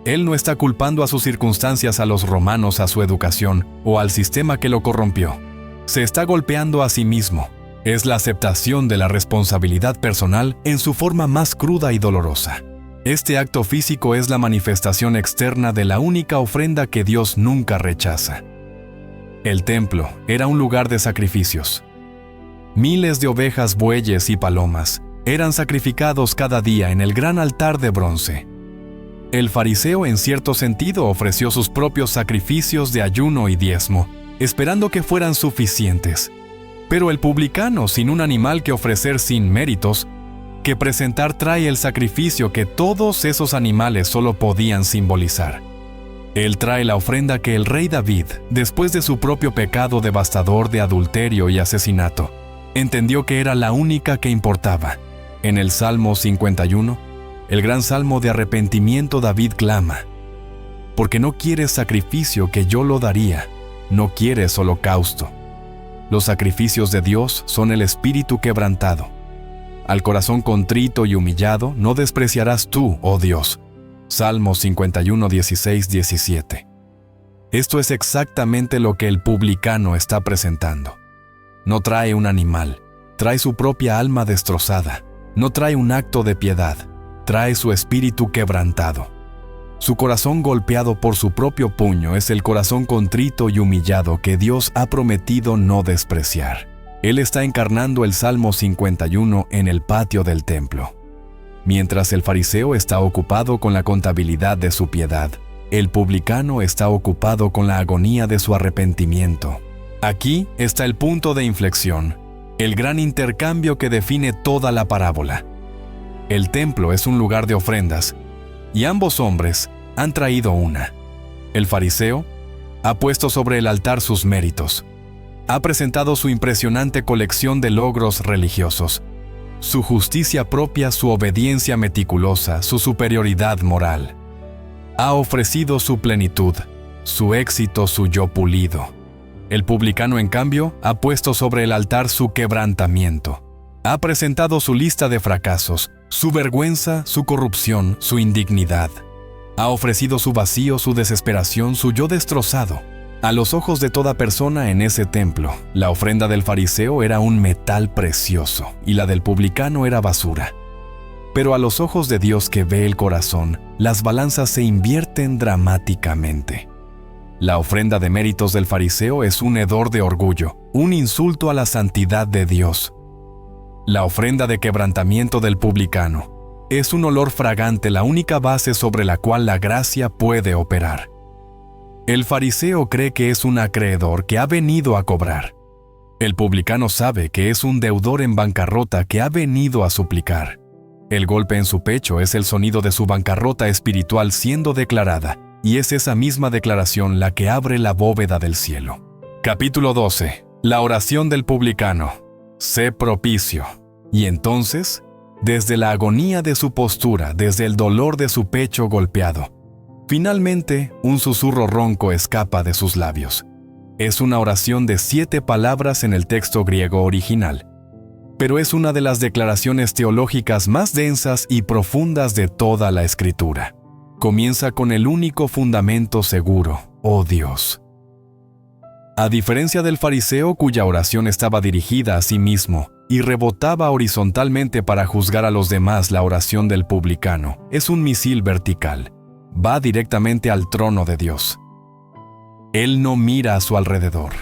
Él no está culpando a sus circunstancias, a los romanos, a su educación o al sistema que lo corrompió. Se está golpeando a sí mismo. Es la aceptación de la responsabilidad personal en su forma más cruda y dolorosa. Este acto físico es la manifestación externa de la única ofrenda que Dios nunca rechaza. El templo era un lugar de sacrificios. Miles de ovejas, bueyes y palomas eran sacrificados cada día en el gran altar de bronce. El fariseo, en cierto sentido, ofreció sus propios sacrificios de ayuno y diezmo, esperando que fueran suficientes. Pero el publicano, sin un animal que ofrecer sin méritos, que presentar, trae el sacrificio que todos esos animales solo podían simbolizar. Él trae la ofrenda que el rey David, después de su propio pecado devastador de adulterio y asesinato, entendió que era la única que importaba. En el Salmo 51, el gran salmo de arrepentimiento, David clama: «Porque no quieres sacrificio que yo lo daría, no quieres holocausto». Los sacrificios de Dios son el espíritu quebrantado. Al corazón contrito y humillado no despreciarás tú, oh Dios. Salmo 51, 16, 17. Esto es exactamente lo que el publicano está presentando. No trae un animal, trae su propia alma destrozada. No trae un acto de piedad, trae su espíritu quebrantado. Su corazón golpeado por su propio puño es el corazón contrito y humillado que Dios ha prometido no despreciar. Él está encarnando el Salmo 51 en el patio del templo. Mientras el fariseo está ocupado con la contabilidad de su piedad, el publicano está ocupado con la agonía de su arrepentimiento. Aquí está el punto de inflexión, el gran intercambio que define toda la parábola. El templo es un lugar de ofrendas, y ambos hombres han traído una. El fariseo ha puesto sobre el altar sus méritos. Ha presentado su impresionante colección de logros religiosos, su justicia propia, su obediencia meticulosa, su superioridad moral. Ha ofrecido su plenitud, su éxito, su yo pulido. El publicano, en cambio, ha puesto sobre el altar su quebrantamiento. Ha presentado su lista de fracasos, su vergüenza, su corrupción, su indignidad. Ha ofrecido su vacío, su desesperación, su yo destrozado. A los ojos de toda persona en ese templo, la ofrenda del fariseo era un metal precioso y la del publicano era basura. Pero a los ojos de Dios, que ve el corazón, las balanzas se invierten dramáticamente. La ofrenda de méritos del fariseo es un hedor de orgullo, un insulto a la santidad de Dios. La ofrenda de quebrantamiento del publicano es un olor fragante, la única base sobre la cual la gracia puede operar. El fariseo cree que es un acreedor que ha venido a cobrar. El publicano sabe que es un deudor en bancarrota que ha venido a suplicar. El golpe en su pecho es el sonido de su bancarrota espiritual siendo declarada, y es esa misma declaración la que abre la bóveda del cielo. Capítulo 12. La oración del publicano. Sé propicio. Y entonces, desde la agonía de su postura, desde el dolor de su pecho golpeado, finalmente un susurro ronco escapa de sus labios. Es una oración de 7 palabras en el texto griego original, pero es una de las declaraciones teológicas más densas y profundas de toda la Escritura. Comienza con el único fundamento seguro: oh Dios. A diferencia del fariseo, cuya oración estaba dirigida a sí mismo y rebotaba horizontalmente para juzgar a los demás, la oración del publicano es un misil vertical. Va directamente al trono de Dios. Él no mira a su alrededor.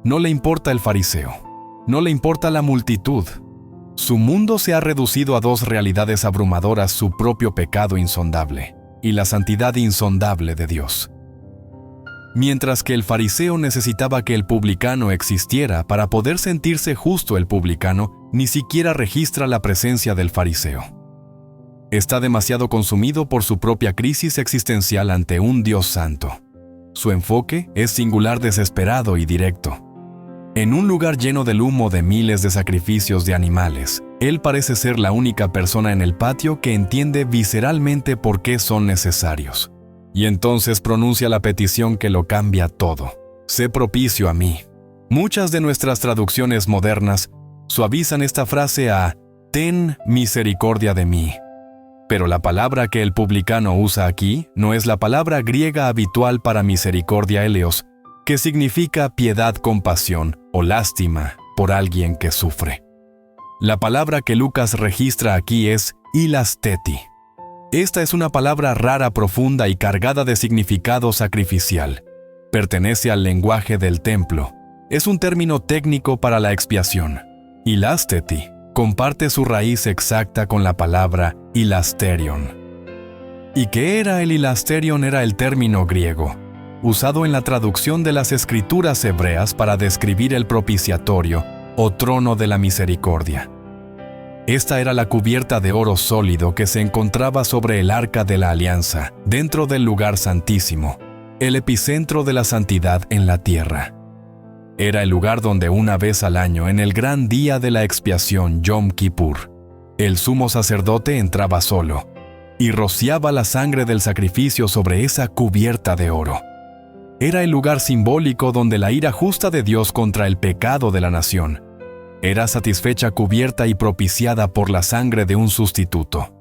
No le importa el fariseo. No le importa la multitud. Su mundo se ha reducido a 2 realidades abrumadoras: su propio pecado insondable y la santidad insondable de Dios. Mientras que el fariseo necesitaba que el publicano existiera para poder sentirse justo, el publicano ni siquiera registra la presencia del fariseo. Está demasiado consumido por su propia crisis existencial ante un Dios santo. Su enfoque es singular, desesperado y directo. En un lugar lleno del humo de miles de sacrificios de animales, él parece ser la única persona en el patio que entiende visceralmente por qué son necesarios. Y entonces pronuncia la petición que lo cambia todo: sé propicio a mí. Muchas de nuestras traducciones modernas suavizan esta frase a ten misericordia de mí. Pero la palabra que el publicano usa aquí no es la palabra griega habitual para misericordia, eleos, que significa piedad, compasión o lástima por alguien que sufre. La palabra que Lucas registra aquí es ilasteti. Esta es una palabra rara, profunda y cargada de significado sacrificial. Pertenece al lenguaje del templo. Es un término técnico para la expiación. Ilasteti comparte su raíz exacta con la palabra ilasterion. ¿Y qué era el ilasterion? Era el término griego, usado en la traducción de las escrituras hebreas para describir el propiciatorio o trono de la misericordia. Esta era la cubierta de oro sólido que se encontraba sobre el arca de la alianza, dentro del lugar santísimo, el epicentro de la santidad en la tierra. Era el lugar donde una vez al año, en el gran día de la expiación Yom Kippur, el sumo sacerdote entraba solo y rociaba la sangre del sacrificio sobre esa cubierta de oro. Era el lugar simbólico donde la ira justa de Dios contra el pecado de la nación era satisfecha, cubierta y propiciada por la sangre de un sustituto.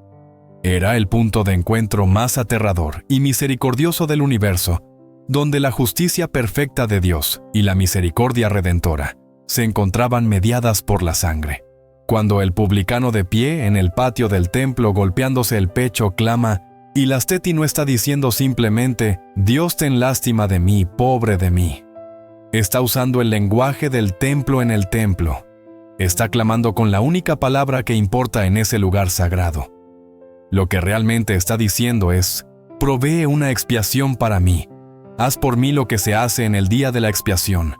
Era el punto de encuentro más aterrador y misericordioso del universo, donde la justicia perfecta de Dios y la misericordia redentora se encontraban mediadas por la sangre. Cuando el publicano de pie en el patio del templo golpeándose el pecho clama, Ilasteti no está diciendo simplemente, Dios ten lástima de mí, pobre de mí. Está usando el lenguaje del templo en el templo. Está clamando con la única palabra que importa en ese lugar sagrado. Lo que realmente está diciendo es, provee una expiación para mí. Haz por mí lo que se hace en el día de la expiación.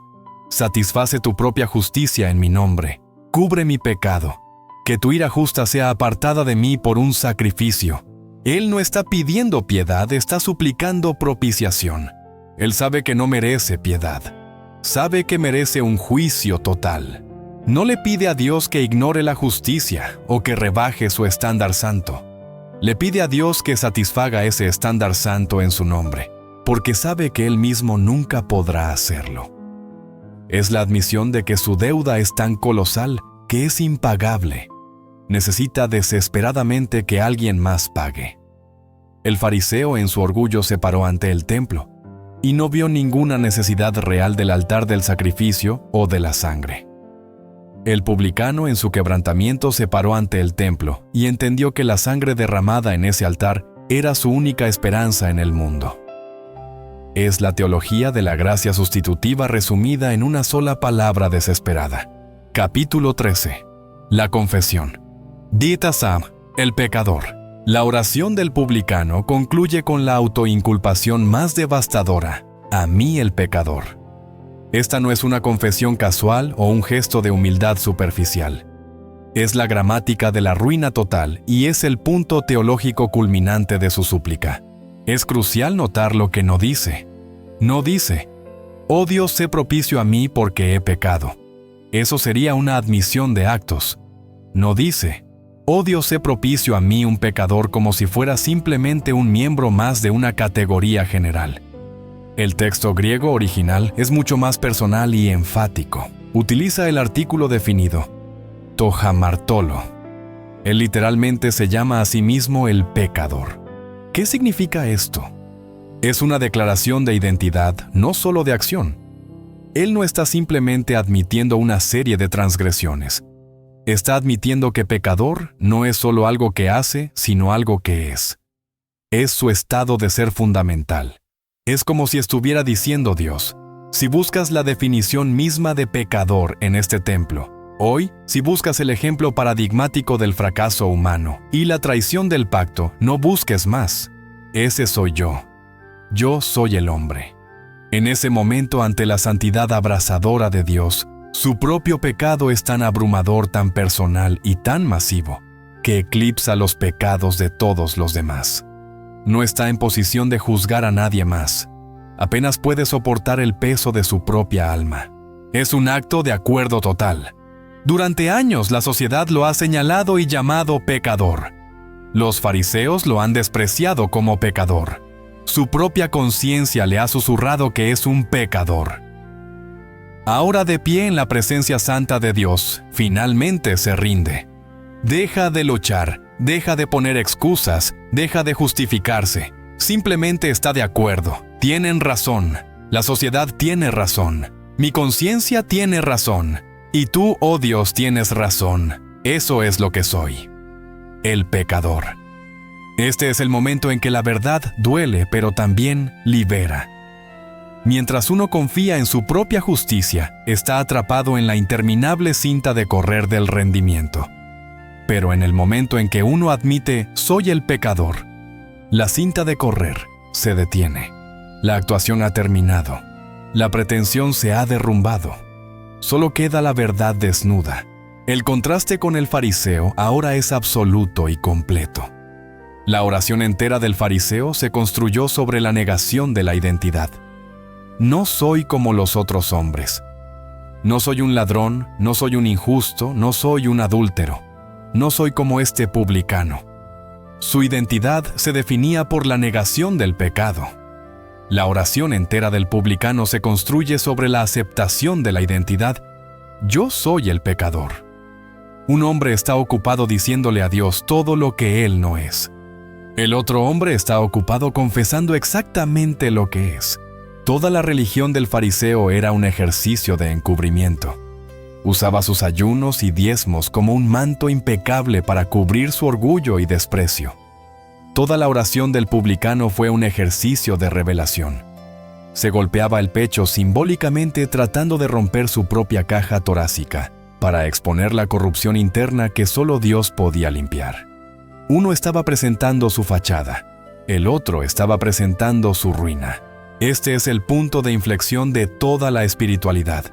Satisface tu propia justicia en mi nombre. Cubre mi pecado. Que tu ira justa sea apartada de mí por un sacrificio. Él no está pidiendo piedad, está suplicando propiciación. Él sabe que no merece piedad. Sabe que merece un juicio total. No le pide a Dios que ignore la justicia o que rebaje su estándar santo. Le pide a Dios que satisfaga ese estándar santo en su nombre, porque sabe que Él mismo nunca podrá hacerlo. Es la admisión de que su deuda es tan colosal que es impagable. Necesita desesperadamente que alguien más pague. El fariseo en su orgullo se paró ante el templo y no vio ninguna necesidad real del altar del sacrificio o de la sangre. El publicano en su quebrantamiento se paró ante el templo y entendió que la sangre derramada en ese altar era su única esperanza en el mundo. Es la teología de la gracia sustitutiva resumida en una sola palabra desesperada. Capítulo 13. La confesión. Dita Sam, el pecador. La oración del publicano concluye con la autoinculpación más devastadora. A mí el pecador. Esta no es una confesión casual o un gesto de humildad superficial. Es la gramática de la ruina total y es el punto teológico culminante de su súplica. Es crucial notar lo que no dice. No dice, «Oh Dios, sé propicio a mí porque he pecado». Eso sería una admisión de actos. No dice, «Oh Dios, sé propicio a mí un pecador», como si fuera simplemente un miembro más de una categoría general. El texto griego original es mucho más personal y enfático. Utiliza el artículo definido, tohamartolo. Él literalmente se llama a sí mismo el pecador. ¿Qué significa esto? Es una declaración de identidad, no solo de acción. Él no está simplemente admitiendo una serie de transgresiones. Está admitiendo que pecador no es solo algo que hace, sino algo que es. Es su estado de ser fundamental. Es como si estuviera diciendo Dios, si buscas la definición misma de pecador en este templo, hoy, si buscas el ejemplo paradigmático del fracaso humano y la traición del pacto, no busques más. Ese soy yo. Yo soy el hombre. En ese momento, ante la santidad abrasadora de Dios, su propio pecado es tan abrumador, tan personal y tan masivo, que eclipsa los pecados de todos los demás. No está en posición de juzgar a nadie más. Apenas puede soportar el peso de su propia alma. Es un acto de acuerdo total. Durante años la sociedad lo ha señalado y llamado pecador. Los fariseos lo han despreciado como pecador. Su propia conciencia le ha susurrado que es un pecador. Ahora, de pie en la presencia santa de Dios, finalmente se rinde. Deja de luchar, deja de poner excusas, deja de justificarse. Simplemente está de acuerdo. Tienen razón. La sociedad tiene razón. Mi conciencia tiene razón. Y tú, oh Dios, tienes razón. Eso es lo que soy. El pecador. Este es el momento en que la verdad duele, pero también libera. Mientras uno confía en su propia justicia, está atrapado en la interminable cinta de correr del rendimiento. Pero en el momento en que uno admite «soy el pecador», la cinta de correr se detiene. La actuación ha terminado. La pretensión se ha derrumbado. Solo queda la verdad desnuda. El contraste con el fariseo ahora es absoluto y completo. La oración entera del fariseo se construyó sobre la negación de la identidad. No soy como los otros hombres. No soy un ladrón, no soy un injusto, no soy un adúltero. No soy como este publicano. Su identidad se definía por la negación del pecado. La oración entera del publicano se construye sobre la aceptación de la identidad. Yo soy el pecador. Un hombre está ocupado diciéndole a Dios todo lo que él no es. El otro hombre está ocupado confesando exactamente lo que es. Toda la religión del fariseo era un ejercicio de encubrimiento. Usaba sus ayunos y diezmos como un manto impecable para cubrir su orgullo y desprecio. Toda la oración del publicano fue un ejercicio de revelación. Se golpeaba el pecho simbólicamente tratando de romper su propia caja torácica para exponer la corrupción interna que solo Dios podía limpiar. Uno estaba presentando su fachada, el otro estaba presentando su ruina. Este es el punto de inflexión de toda la espiritualidad.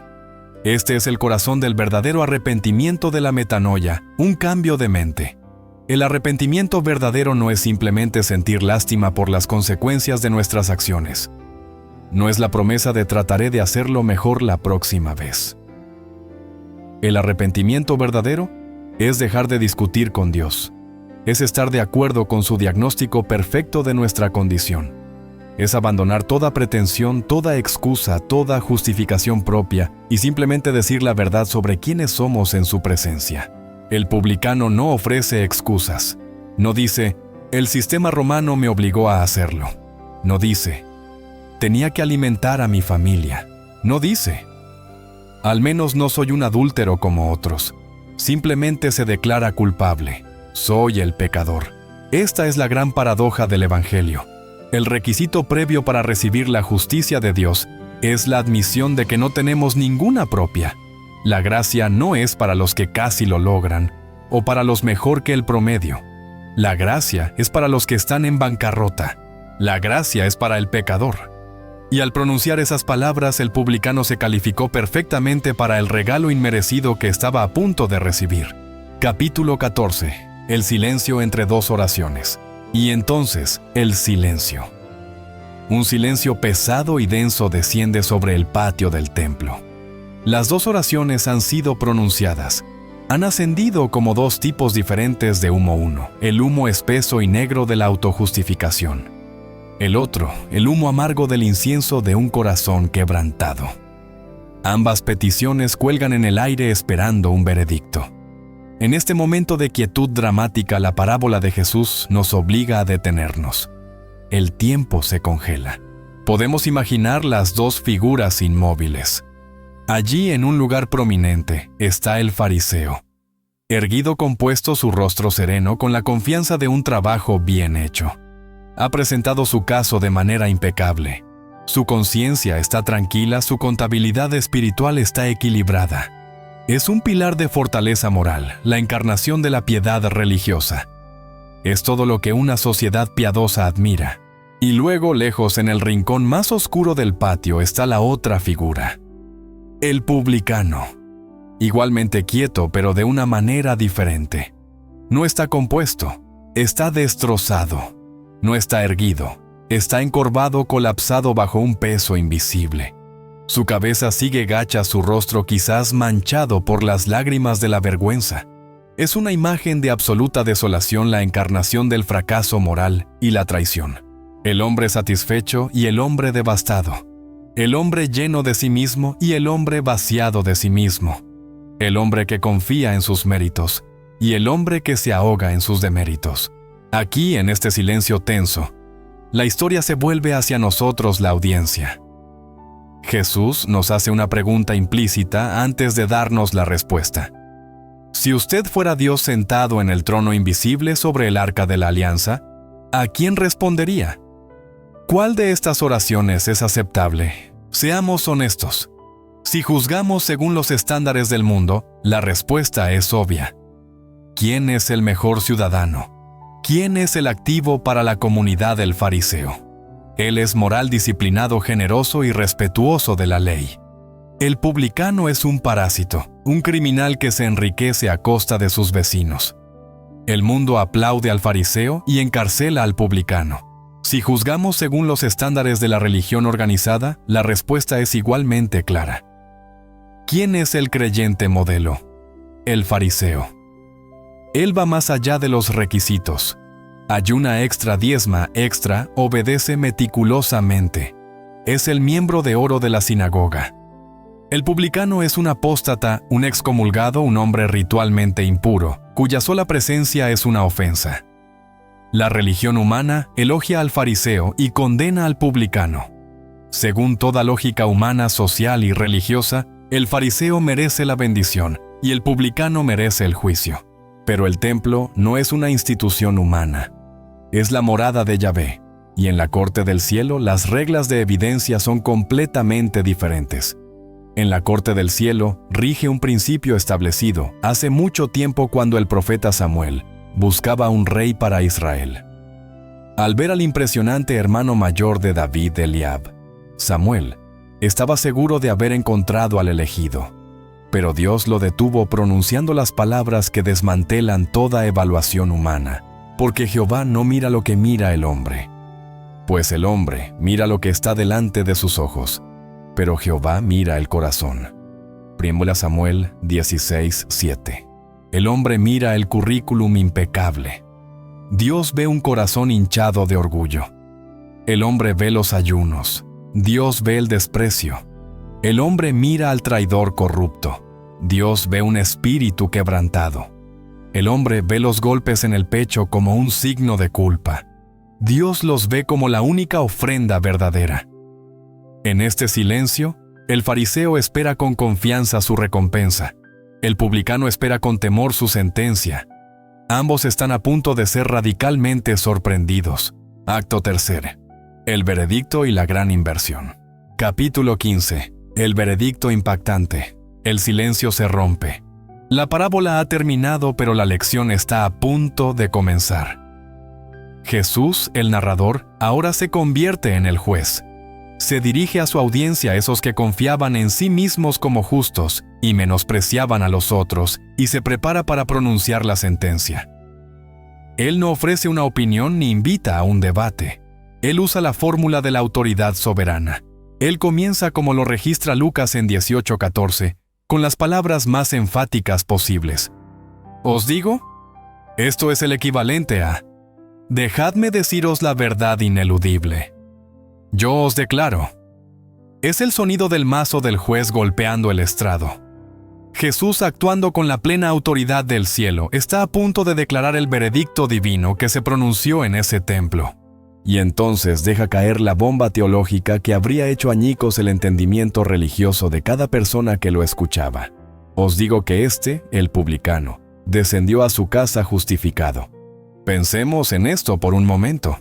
Este es el corazón del verdadero arrepentimiento de la metanoia, un cambio de mente. El arrepentimiento verdadero no es simplemente sentir lástima por las consecuencias de nuestras acciones. No es la promesa de trataré de hacerlo mejor la próxima vez. El arrepentimiento verdadero es dejar de discutir con Dios. Es estar de acuerdo con su diagnóstico perfecto de nuestra condición. Es abandonar toda pretensión, toda excusa, toda justificación propia y simplemente decir la verdad sobre quiénes somos en su presencia. El publicano no ofrece excusas. No dice, el sistema romano me obligó a hacerlo. No dice, tenía que alimentar a mi familia. No dice, al menos no soy un adúltero como otros. Simplemente se declara culpable. Soy el pecador. Esta es la gran paradoja del Evangelio. El requisito previo para recibir la justicia de Dios es la admisión de que no tenemos ninguna propia. La gracia no es para los que casi lo logran o para los mejor que el promedio. La gracia es para los que están en bancarrota. La gracia es para el pecador. Y al pronunciar esas palabras, el publicano se calificó perfectamente para el regalo inmerecido que estaba a punto de recibir. Capítulo 14. El silencio entre dos oraciones. Y entonces, el silencio. Un silencio pesado y denso desciende sobre el patio del templo. Las dos oraciones han sido pronunciadas. Han ascendido como dos tipos diferentes de humo uno, el humo espeso y negro de la autojustificación. El otro, el humo amargo del incienso de un corazón quebrantado. Ambas peticiones cuelgan en el aire esperando un veredicto. En este momento de quietud dramática, la parábola de Jesús nos obliga a detenernos. El tiempo se congela. Podemos imaginar las dos figuras inmóviles. Allí, en un lugar prominente, está el fariseo. Erguido compuesto, su rostro sereno, con la confianza de un trabajo bien hecho. Ha presentado su caso de manera impecable. Su conciencia está tranquila, su contabilidad espiritual está equilibrada. Es un pilar de fortaleza moral, la encarnación de la piedad religiosa. Es todo lo que una sociedad piadosa admira. Y luego, lejos en el rincón más oscuro del patio, está la otra figura. El publicano. Igualmente quieto, pero de una manera diferente. No está compuesto, está destrozado. No está erguido, está encorvado, colapsado bajo un peso invisible. Su cabeza sigue gacha, su rostro quizás manchado por las lágrimas de la vergüenza. Es una imagen de absoluta desolación, la encarnación del fracaso moral y la traición. El hombre satisfecho y el hombre devastado. El hombre lleno de sí mismo y el hombre vaciado de sí mismo. El hombre que confía en sus méritos y el hombre que se ahoga en sus deméritos. Aquí, en este silencio tenso, la historia se vuelve hacia nosotros, la audiencia. Jesús nos hace una pregunta implícita antes de darnos la respuesta. Si usted fuera Dios sentado en el trono invisible sobre el arca de la alianza, ¿a quién respondería? ¿Cuál de estas oraciones es aceptable? Seamos honestos. Si juzgamos según los estándares del mundo, la respuesta es obvia. ¿Quién es el mejor ciudadano? ¿Quién es el activo para la comunidad del fariseo? Él es moral, disciplinado, generoso y respetuoso de la ley. El publicano es un parásito, un criminal que se enriquece a costa de sus vecinos. El mundo aplaude al fariseo y encarcela al publicano. Si juzgamos según los estándares de la religión organizada, la respuesta es igualmente clara. ¿Quién es el creyente modelo? El fariseo. Él va más allá de los requisitos. Ayuna extra, diezma extra, obedece meticulosamente. Es el miembro de oro de la sinagoga. El publicano es un apóstata, un excomulgado, un hombre ritualmente impuro, cuya sola presencia es una ofensa. La religión humana elogia al fariseo y condena al publicano. Según toda lógica humana, social y religiosa, el fariseo merece la bendición y el publicano merece el juicio. Pero el templo no es una institución humana. Es la morada de Yahvé, y en la corte del cielo las reglas de evidencia son completamente diferentes. En la corte del cielo rige un principio establecido hace mucho tiempo cuando el profeta Samuel buscaba un rey para Israel. Al ver al impresionante hermano mayor de David, Eliab, Samuel estaba seguro de haber encontrado al elegido. Pero Dios lo detuvo pronunciando las palabras que desmantelan toda evaluación humana, porque Jehová no mira lo que mira el hombre. Pues el hombre mira lo que está delante de sus ojos, pero Jehová mira el corazón. 1 Samuel 16:7. El hombre mira el currículum impecable. Dios ve un corazón hinchado de orgullo. El hombre ve los ayunos. Dios ve el desprecio. El hombre mira al traidor corrupto. Dios ve un espíritu quebrantado. El hombre ve los golpes en el pecho como un signo de culpa. Dios los ve como la única ofrenda verdadera. En este silencio, el fariseo espera con confianza su recompensa. El publicano espera con temor su sentencia. Ambos están a punto de ser radicalmente sorprendidos. Acto 3. El veredicto y la gran inversión. Capítulo 15. El veredicto impactante. El silencio se rompe. La parábola ha terminado, pero la lección está a punto de comenzar. Jesús, el narrador, ahora se convierte en el juez. Se dirige a su audiencia, esos que confiaban en sí mismos como justos y menospreciaban a los otros, y se prepara para pronunciar la sentencia. Él no ofrece una opinión ni invita a un debate. Él usa la fórmula de la autoridad soberana. Él comienza como lo registra Lucas en 18:14, con las palabras más enfáticas posibles. Os digo, esto es el equivalente a: dejadme deciros la verdad ineludible. Yo os declaro. Es el sonido del mazo del juez golpeando el estrado. Jesús, actuando con la plena autoridad del cielo, está a punto de declarar el veredicto divino que se pronunció en ese templo. Y entonces deja caer la bomba teológica que habría hecho añicos el entendimiento religioso de cada persona que lo escuchaba. Os digo que el publicano, descendió a su casa justificado. Pensemos en esto por un momento.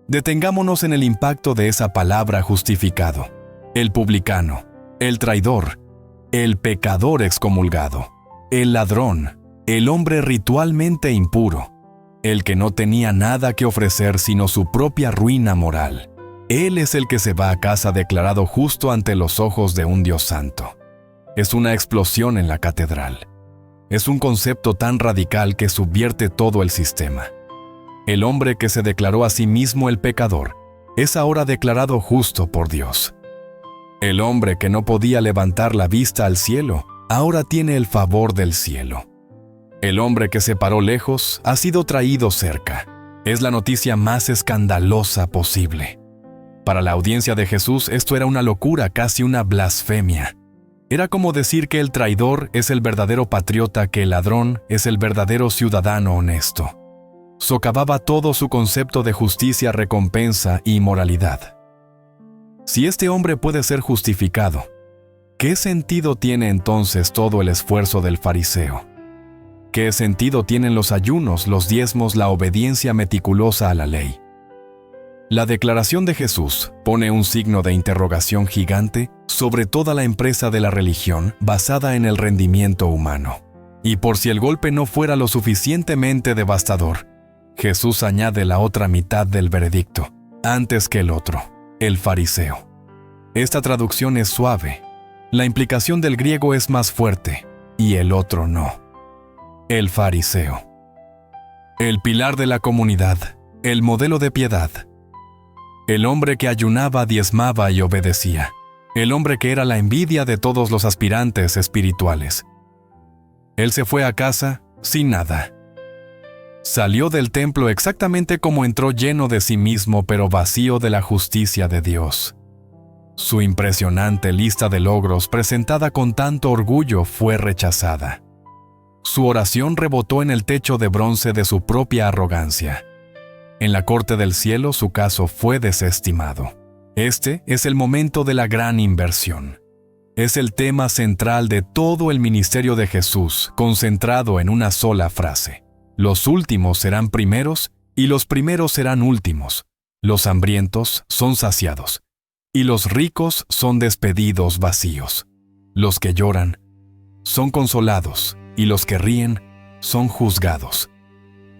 Detengámonos en el impacto de esa palabra justificado. El publicano, el traidor, el pecador excomulgado, el ladrón, el hombre ritualmente impuro, el que no tenía nada que ofrecer sino su propia ruina moral. Él es el que se va a casa declarado justo ante los ojos de un Dios santo. Es una explosión en la catedral. Es un concepto tan radical que subvierte todo el sistema. El hombre que se declaró a sí mismo el pecador es ahora declarado justo por Dios. El hombre que no podía levantar la vista al cielo ahora tiene el favor del cielo. El hombre que se paró lejos ha sido traído cerca. Es la noticia más escandalosa posible. Para la audiencia de Jesús esto era una locura, casi una blasfemia. Era como decir que el traidor es el verdadero patriota, que el ladrón es el verdadero ciudadano honesto. Socavaba todo su concepto de justicia, recompensa y moralidad. Si este hombre puede ser justificado, ¿qué sentido tiene entonces todo el esfuerzo del fariseo? ¿Qué sentido tienen los ayunos, los diezmos, la obediencia meticulosa a la ley? La declaración de Jesús pone un signo de interrogación gigante sobre toda la empresa de la religión basada en el rendimiento humano. Y por si el golpe no fuera lo suficientemente devastador, Jesús añade la otra mitad del veredicto, antes que el otro, el fariseo. Esta traducción es suave. La implicación del griego es más fuerte, y el otro no. El fariseo. El pilar de la comunidad, el modelo de piedad. El hombre que ayunaba, diezmaba y obedecía. El hombre que era la envidia de todos los aspirantes espirituales. Él se fue a casa sin nada. Salió del templo exactamente como entró, lleno de sí mismo, pero vacío de la justicia de Dios. Su impresionante lista de logros, presentada con tanto orgullo, fue rechazada. Su oración rebotó en el techo de bronce de su propia arrogancia. En la corte del cielo su caso fue desestimado. Este es el momento de la gran inversión. Es el tema central de todo el ministerio de Jesús, concentrado en una sola frase. Los últimos serán primeros y los primeros serán últimos. Los hambrientos son saciados y los ricos son despedidos vacíos. Los que lloran son consolados y los que ríen son juzgados.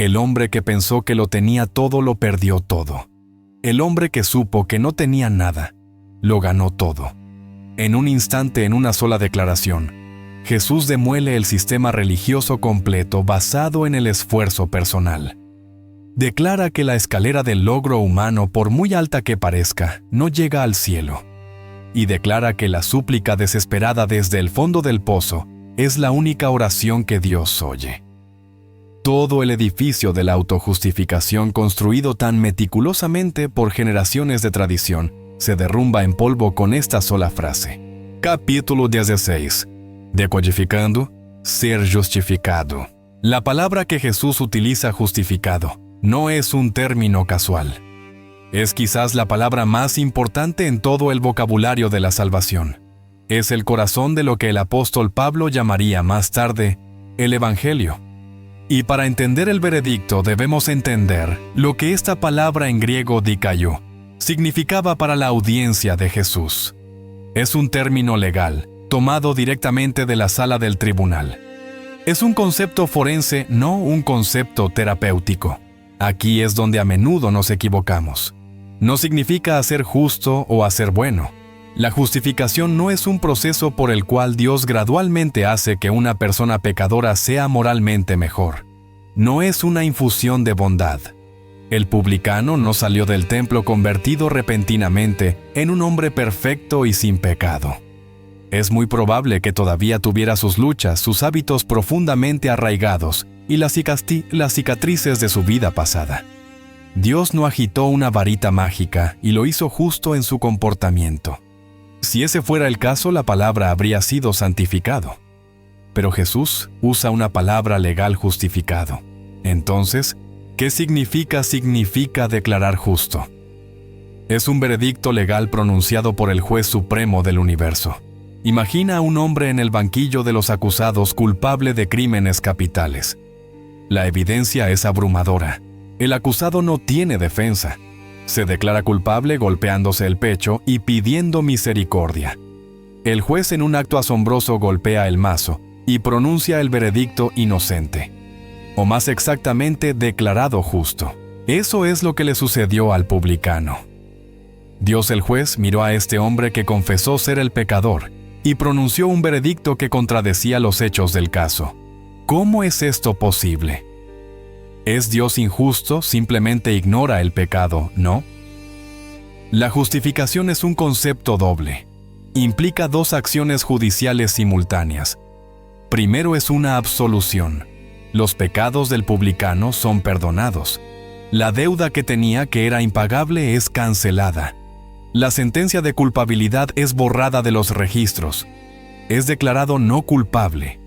El hombre que pensó que lo tenía todo lo perdió todo. El hombre que supo que no tenía nada, lo ganó todo. En un instante, en una sola declaración, Jesús demuele el sistema religioso completo basado en el esfuerzo personal. Declara que la escalera del logro humano, por muy alta que parezca, no llega al cielo. Y declara que la súplica desesperada desde el fondo del pozo es la única oración que Dios oye. Todo el edificio de la autojustificación, construido tan meticulosamente por generaciones de tradición, se derrumba en polvo con esta sola frase. Capítulo 16. Decodificando, ser justificado. La palabra que Jesús utiliza, justificado, no es un término casual. Es quizás la palabra más importante en todo el vocabulario de la salvación. Es el corazón de lo que el apóstol Pablo llamaría más tarde el Evangelio. Y para entender el veredicto debemos entender lo que esta palabra en griego dikaio significaba para la audiencia de Jesús. Es un término legal, tomado directamente de la sala del tribunal. Es un concepto forense, no un concepto terapéutico. Aquí es donde a menudo nos equivocamos. No significa hacer justo o hacer bueno. La justificación no es un proceso por el cual Dios gradualmente hace que una persona pecadora sea moralmente mejor. No es una infusión de bondad. El publicano no salió del templo convertido repentinamente en un hombre perfecto y sin pecado. Es muy probable que todavía tuviera sus luchas, sus hábitos profundamente arraigados y las cicatrices de su vida pasada. Dios no agitó una varita mágica y lo hizo justo en su comportamiento. Si ese fuera el caso, la palabra habría sido santificado. Pero Jesús usa una palabra legal, justificado. Entonces, ¿qué significa? Significa declarar justo. Es un veredicto legal pronunciado por el juez supremo del universo. Imagina a un hombre en el banquillo de los acusados culpable de crímenes capitales. La evidencia es abrumadora. El acusado no tiene defensa. Se declara culpable golpeándose el pecho y pidiendo misericordia. El juez, en un acto asombroso, golpea el mazo y pronuncia el veredicto inocente. O más exactamente, declarado justo. Eso es lo que le sucedió al publicano. Dios el juez miró a este hombre que confesó ser el pecador y pronunció un veredicto que contradecía los hechos del caso. ¿Cómo es esto posible? ¿Es Dios injusto? Simplemente ignora el pecado, ¿no? La justificación es un concepto doble. Implica dos acciones judiciales simultáneas. Primero es una absolución. Los pecados del publicano son perdonados. La deuda que tenía, que era impagable, es cancelada. La sentencia de culpabilidad es borrada de los registros. Es declarado no culpable.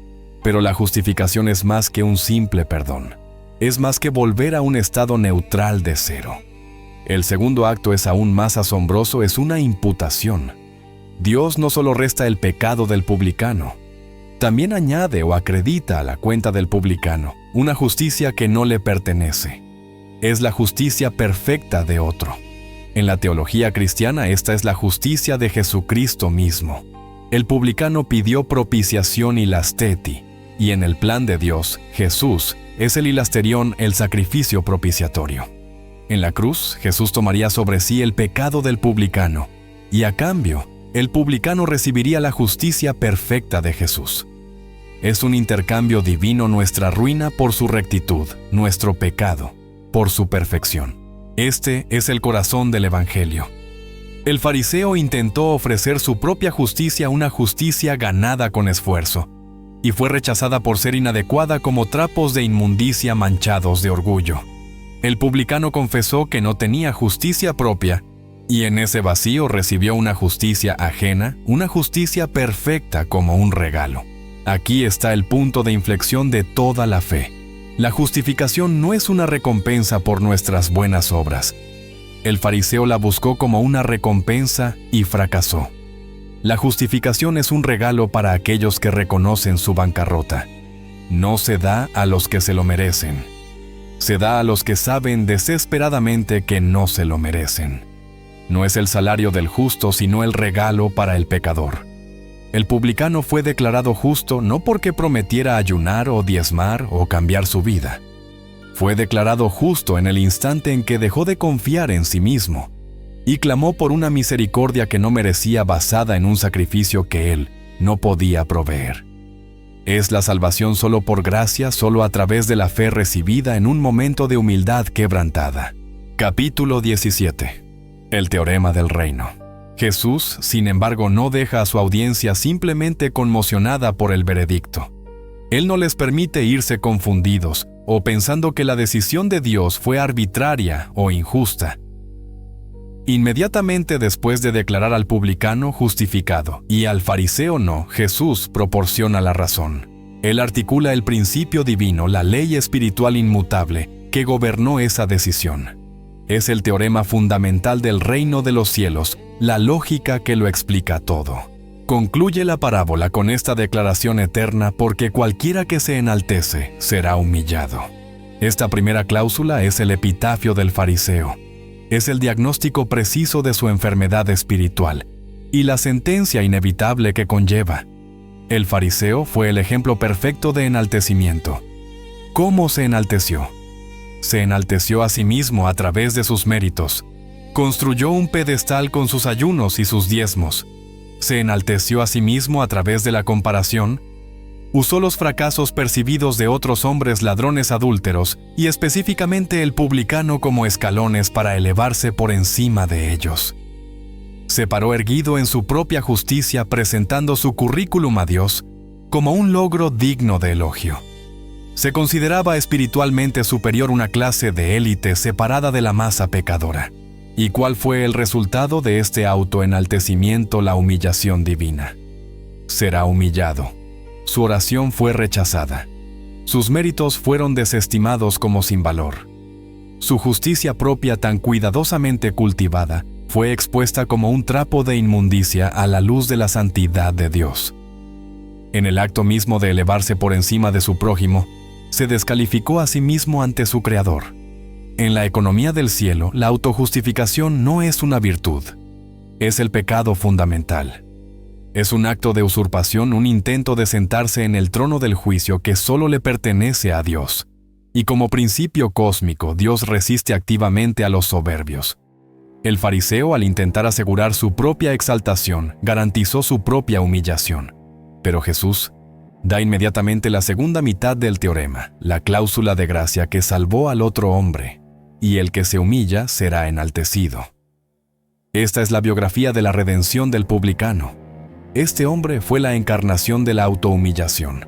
Pero la justificación es más que un simple perdón. Es más que volver a un estado neutral de cero. El segundo acto es aún más asombroso, es una imputación. Dios no solo resta el pecado del publicano, también añade o acredita a la cuenta del publicano una justicia que no le pertenece. Es la justicia perfecta de otro. En la teología cristiana, esta es la justicia de Jesucristo mismo. El publicano pidió propiciación ilasteti, y en el plan de Dios, Jesús es el ilasterión, el sacrificio propiciatorio. En la cruz, Jesús tomaría sobre sí el pecado del publicano, y a cambio, el publicano recibiría la justicia perfecta de Jesús. Es un intercambio divino nuestra ruina por su rectitud, nuestro pecado por su perfección. Este es el corazón del Evangelio. El fariseo intentó ofrecer su propia justicia, una justicia ganada con esfuerzo, y fue rechazada por ser inadecuada como trapos de inmundicia manchados de orgullo. El publicano confesó que no tenía justicia propia, y en ese vacío recibió una justicia ajena, una justicia perfecta como un regalo. Aquí está el punto de inflexión de toda la fe. La justificación no es una recompensa por nuestras buenas obras. El fariseo la buscó como una recompensa y fracasó. La justificación es un regalo para aquellos que reconocen su bancarrota. No se da a los que se lo merecen. Se da a los que saben desesperadamente que no se lo merecen. No es el salario del justo, sino el regalo para el pecador. El publicano fue declarado justo no porque prometiera ayunar o diezmar o cambiar su vida. Fue declarado justo en el instante en que dejó de confiar en sí mismo y clamó por una misericordia que no merecía, basada en un sacrificio que él no podía proveer. Es la salvación solo por gracia, solo a través de la fe recibida en un momento de humildad quebrantada. Capítulo 17. El teorema del reino. Jesús, sin embargo, no deja a su audiencia simplemente conmocionada por el veredicto. Él no les permite irse confundidos o pensando que la decisión de Dios fue arbitraria o injusta. Inmediatamente después de declarar al publicano justificado y al fariseo no, Jesús proporciona la razón. Él articula el principio divino, la ley espiritual inmutable que gobernó esa decisión. Es el teorema fundamental del reino de los cielos, la lógica que lo explica todo. Concluye la parábola con esta declaración eterna: porque cualquiera que se enaltece será humillado. Esta primera cláusula es el epitafio del fariseo. Es el diagnóstico preciso de su enfermedad espiritual y la sentencia inevitable que conlleva. El fariseo fue el ejemplo perfecto de enaltecimiento. ¿Cómo se enalteció? Se enalteció a sí mismo a través de sus méritos. Construyó un pedestal con sus ayunos y sus diezmos. Se enalteció a sí mismo a través de la comparación. Usó los fracasos percibidos de otros hombres ladrones adúlteros y específicamente el publicano como escalones para elevarse por encima de ellos. Se paró erguido en su propia justicia, presentando su currículum a Dios como un logro digno de elogio. Se consideraba espiritualmente superior, una clase de élite separada de la masa pecadora. ¿Y cuál fue el resultado de este autoenaltecimiento? La humillación divina. Será humillado. Su oración fue rechazada. Sus méritos fueron desestimados como sin valor. Su justicia propia, tan cuidadosamente cultivada, fue expuesta como un trapo de inmundicia a la luz de la santidad de Dios. En el acto mismo de elevarse por encima de su prójimo, se descalificó a sí mismo ante su Creador. En la economía del cielo, la autojustificación no es una virtud, es el pecado fundamental. Es un acto de usurpación, un intento de sentarse en el trono del juicio que solo le pertenece a Dios. Y como principio cósmico, Dios resiste activamente a los soberbios. El fariseo, al intentar asegurar su propia exaltación, garantizó su propia humillación. Pero Jesús da inmediatamente la segunda mitad del teorema, la cláusula de gracia que salvó al otro hombre. Y el que se humilla será enaltecido. Esta es la biografía de la redención del publicano. Este hombre fue la encarnación de la autohumillación.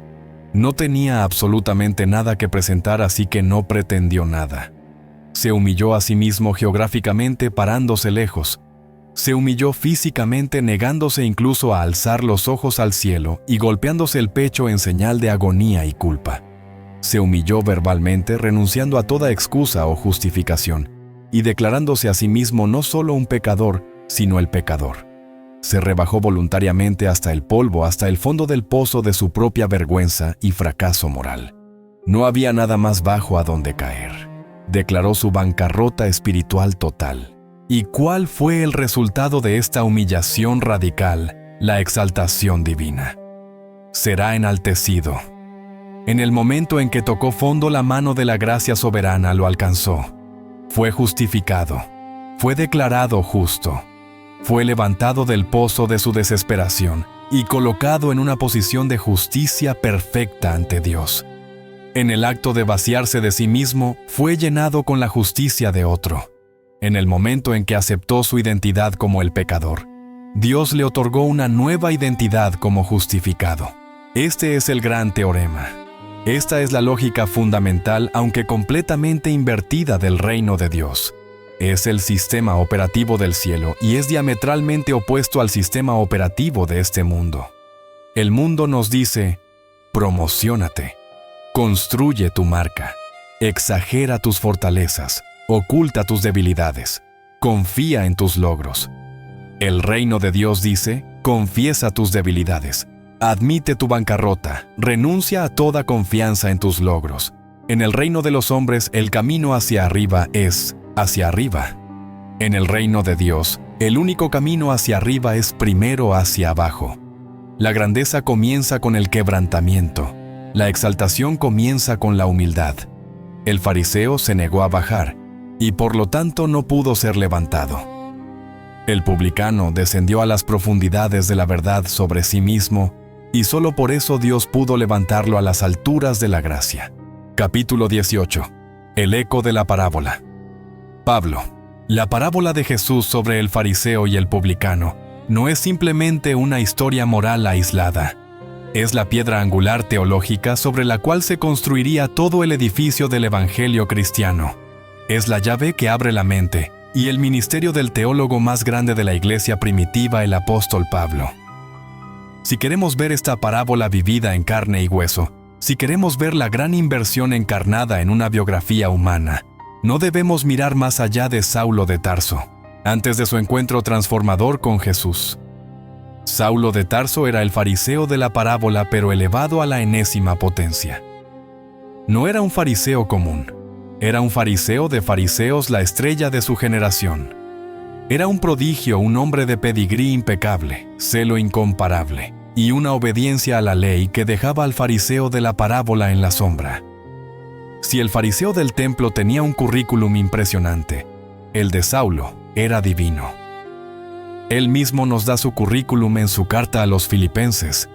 No tenía absolutamente nada que presentar, así que no pretendió nada. Se humilló a sí mismo geográficamente, parándose lejos. Se humilló físicamente, negándose incluso a alzar los ojos al cielo y golpeándose el pecho en señal de agonía y culpa. Se humilló verbalmente, renunciando a toda excusa o justificación, y declarándose a sí mismo no solo un pecador, sino el pecador. Se rebajó voluntariamente hasta el polvo, hasta el fondo del pozo de su propia vergüenza y fracaso moral. No había nada más bajo a donde caer. Declaró su bancarrota espiritual total. ¿Y cuál fue el resultado de esta humillación radical? La exaltación divina. Será enaltecido. En el momento en que tocó fondo, la mano de la gracia soberana lo alcanzó. Fue justificado. Fue declarado justo. Fue levantado del pozo de su desesperación y colocado en una posición de justicia perfecta ante Dios. En el acto de vaciarse de sí mismo, fue llenado con la justicia de otro. En el momento en que aceptó su identidad como el pecador, Dios le otorgó una nueva identidad como justificado. Este es el gran teorema. Esta es la lógica fundamental, aunque completamente invertida, del reino de Dios. Es el sistema operativo del cielo y es diametralmente opuesto al sistema operativo de este mundo. El mundo nos dice: promociónate, construye tu marca, exagera tus fortalezas, oculta tus debilidades, confía en tus logros. El reino de Dios dice: confiesa tus debilidades, admite tu bancarrota, renuncia a toda confianza en tus logros. En el reino de los hombres, el camino hacia arriba es hacia arriba. En el reino de Dios, el único camino hacia arriba es primero hacia abajo. La grandeza comienza con el quebrantamiento. La exaltación comienza con la humildad. El fariseo se negó a bajar, y por lo tanto no pudo ser levantado. El publicano descendió a las profundidades de la verdad sobre sí mismo, y solo por eso Dios pudo levantarlo a las alturas de la gracia. Capítulo 18. El eco de la parábola. Pablo. La parábola de Jesús sobre el fariseo y el publicano no es simplemente una historia moral aislada. Es la piedra angular teológica sobre la cual se construiría todo el edificio del evangelio cristiano. Es la llave que abre la mente y el ministerio del teólogo más grande de la iglesia primitiva, el apóstol Pablo. Si queremos ver esta parábola vivida en carne y hueso, si queremos ver la gran inversión encarnada en una biografía humana, no debemos mirar más allá de Saulo de Tarso, antes de su encuentro transformador con Jesús. Saulo de Tarso era el fariseo de la parábola, pero elevado a la enésima potencia. No era un fariseo común. Era un fariseo de fariseos, la estrella de su generación. Era un prodigio, un hombre de pedigrí impecable, celo incomparable, y una obediencia a la ley que dejaba al fariseo de la parábola en la sombra. Si el fariseo del templo tenía un currículum impresionante, el de Saulo era divino. Él mismo nos da su currículum en su carta a los Filipenses,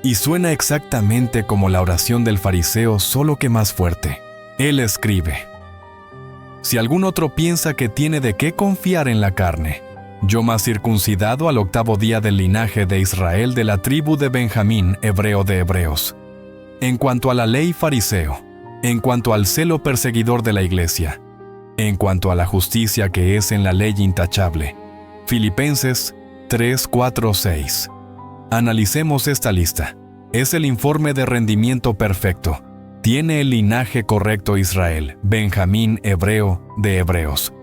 y suena exactamente como la oración del fariseo, solo que más fuerte. Él escribe: si algún otro piensa que tiene de qué confiar en la carne, yo más circuncidado al 8º día del linaje de Israel, de la tribu de Benjamín, hebreo de hebreos. En cuanto a la ley, fariseo. En cuanto al celo, perseguidor de la iglesia. En cuanto a la justicia que es en la ley, intachable. Filipenses 3, 4, 6. Analicemos esta lista. Es el informe de rendimiento perfecto. Tiene el linaje correcto Israel, Benjamín, hebreo de hebreos.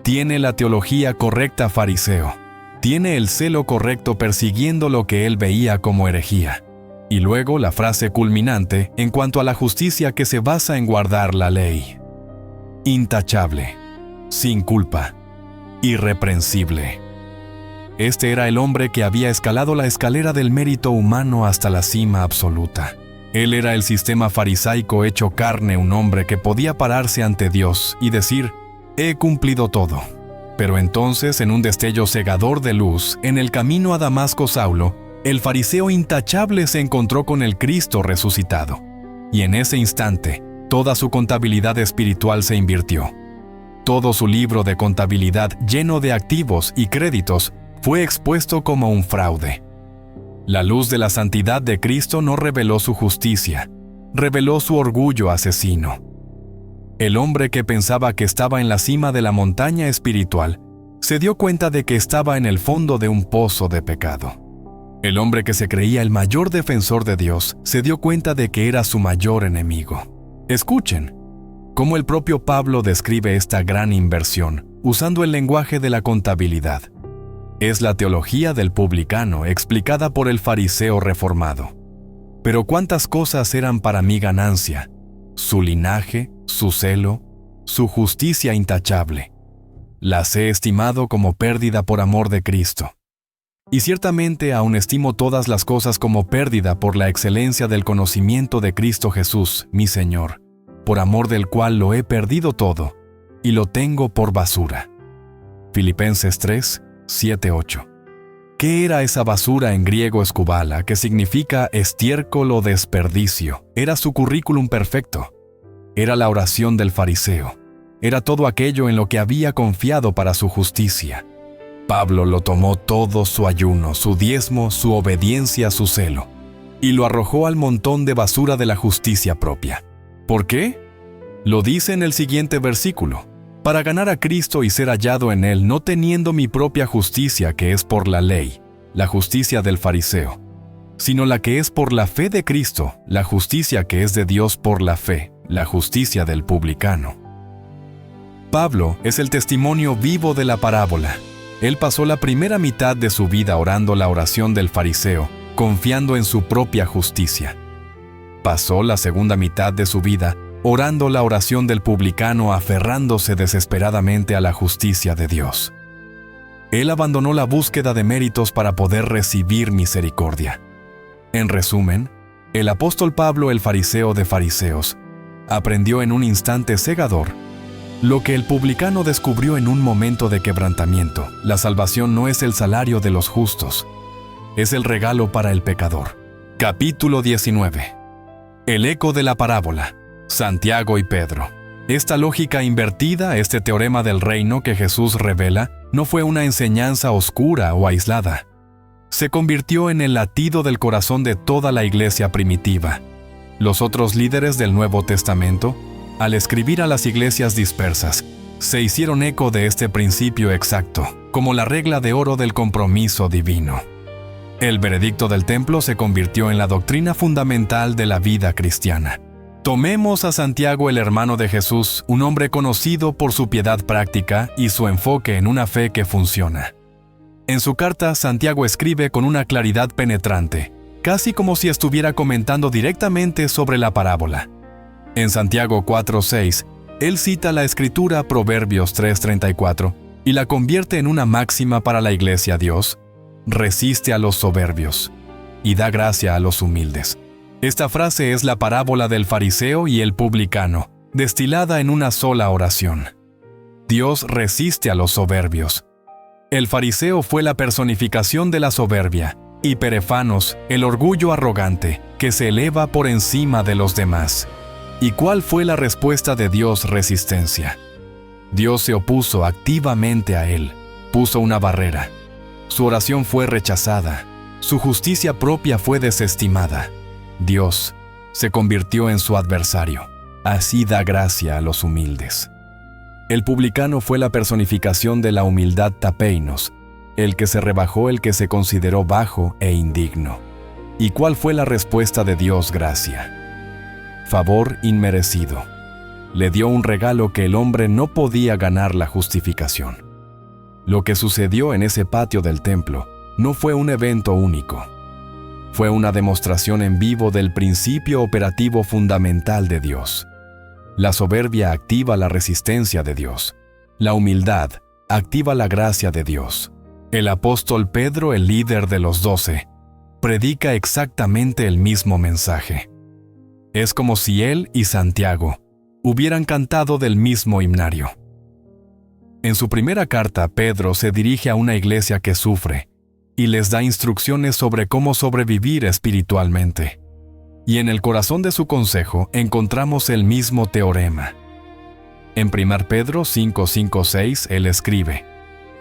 Tiene la teología correcta, fariseo. Tiene el celo correcto, persiguiendo lo que él veía como herejía. Y luego la frase culminante en cuanto a la justicia que se basa en guardar la ley. Intachable, sin culpa, irreprensible. Este era el hombre que había escalado la escalera del mérito humano hasta la cima absoluta. Él era el sistema farisaico hecho carne, un hombre que podía pararse ante Dios y decir: he cumplido todo. Pero entonces, en un destello cegador de luz, en el camino a Damasco, Saulo, el fariseo intachable se encontró con el Cristo resucitado. Y en ese instante, toda su contabilidad espiritual se invirtió. Todo su libro de contabilidad, lleno de activos y créditos, fue expuesto como un fraude. La luz de la santidad de Cristo no reveló su justicia, reveló su orgullo asesino. El hombre que pensaba que estaba en la cima de la montaña espiritual, se dio cuenta de que estaba en el fondo de un pozo de pecado. El hombre que se creía el mayor defensor de Dios, se dio cuenta de que era su mayor enemigo. Escuchen cómo el propio Pablo describe esta gran inversión, usando el lenguaje de la contabilidad. Es la teología del publicano explicada por el fariseo reformado. Pero cuántas cosas eran para mí ganancia: su linaje, su celo, su justicia intachable. las he estimado como pérdida por amor de Cristo. Y ciertamente aún estimo todas las cosas como pérdida por la excelencia del conocimiento de Cristo Jesús, mi Señor, por amor del cual lo he perdido todo, y lo tengo por basura. Filipenses 3, 7, 8. ¿Qué era esa basura en griego escubala, que significa estiércol o desperdicio? Era su currículum perfecto. Era la oración del fariseo. Era todo aquello en lo que había confiado para su justicia. Pablo lo tomó todo: su ayuno, su diezmo, su obediencia, su celo, y lo arrojó al montón de basura de la justicia propia. ¿Por qué? Lo dice en el siguiente versículo: para ganar a Cristo y ser hallado en Él, no teniendo mi propia justicia que es por la ley, la justicia del fariseo, sino la que es por la fe de Cristo, la justicia que es de Dios por la fe, la justicia del publicano. Pablo es el testimonio vivo de la parábola. Él pasó la primera mitad de su vida orando la oración del fariseo, confiando en su propia justicia. Pasó la segunda mitad de su vida orando la oración del publicano, aferrándose desesperadamente a la justicia de Dios. Él abandonó la búsqueda de méritos para poder recibir misericordia. En resumen, el apóstol Pablo, el fariseo de fariseos, aprendió en un instante cegador lo que el publicano descubrió en un momento de quebrantamiento: la salvación no es el salario de los justos, es el regalo para el pecador. Capítulo 19. El eco de la parábola: Santiago y Pedro. Esta lógica invertida, este teorema del reino que Jesús revela, no fue una enseñanza oscura o aislada. Se convirtió en el latido del corazón de toda la iglesia primitiva. Los otros líderes del Nuevo Testamento, al escribir a las iglesias dispersas, se hicieron eco de este principio exacto, como la regla de oro del compromiso divino. El veredicto del templo se convirtió en la doctrina fundamental de la vida cristiana. Tomemos a Santiago, el hermano de Jesús, un hombre conocido por su piedad práctica y su enfoque en una fe que funciona. En su carta, Santiago escribe con una claridad penetrante, casi como si estuviera comentando directamente sobre la parábola. En Santiago 4:6, él cita la escritura Proverbios 3:34 y la convierte en una máxima para la iglesia. Dios resiste a los soberbios y da gracia a los humildes. Esta frase es la parábola del fariseo y el publicano, destilada en una sola oración. Dios resiste a los soberbios. El fariseo fue la personificación de la soberbia, y Perefanos, el orgullo arrogante, que se eleva por encima de los demás. ¿Y cuál fue la respuesta de Dios? Resistencia. Dios se opuso activamente a él, puso una barrera. Su oración fue rechazada, su justicia propia fue desestimada. Dios se convirtió en su adversario. Así da gracia a los humildes. El publicano fue la personificación de la humildad tapeinos, el que se rebajó, el que se consideró bajo e indigno. ¿Y cuál fue la respuesta de Dios? Gracia. Favor inmerecido. Le dio un regalo que el hombre no podía ganar: la justificación. Lo que sucedió en ese patio del templo no fue un evento único. Fue una demostración en vivo del principio operativo fundamental de Dios. La soberbia activa la resistencia de Dios. La humildad activa la gracia de Dios. El apóstol Pedro, el líder de los 12, predica exactamente el mismo mensaje. Es como si él y Santiago hubieran cantado del mismo himnario. En su primera carta, Pedro se dirige a una iglesia que sufre y les da instrucciones sobre cómo sobrevivir espiritualmente. Y en el corazón de su consejo encontramos el mismo teorema. En 1 Pedro 5:5-6, él escribe: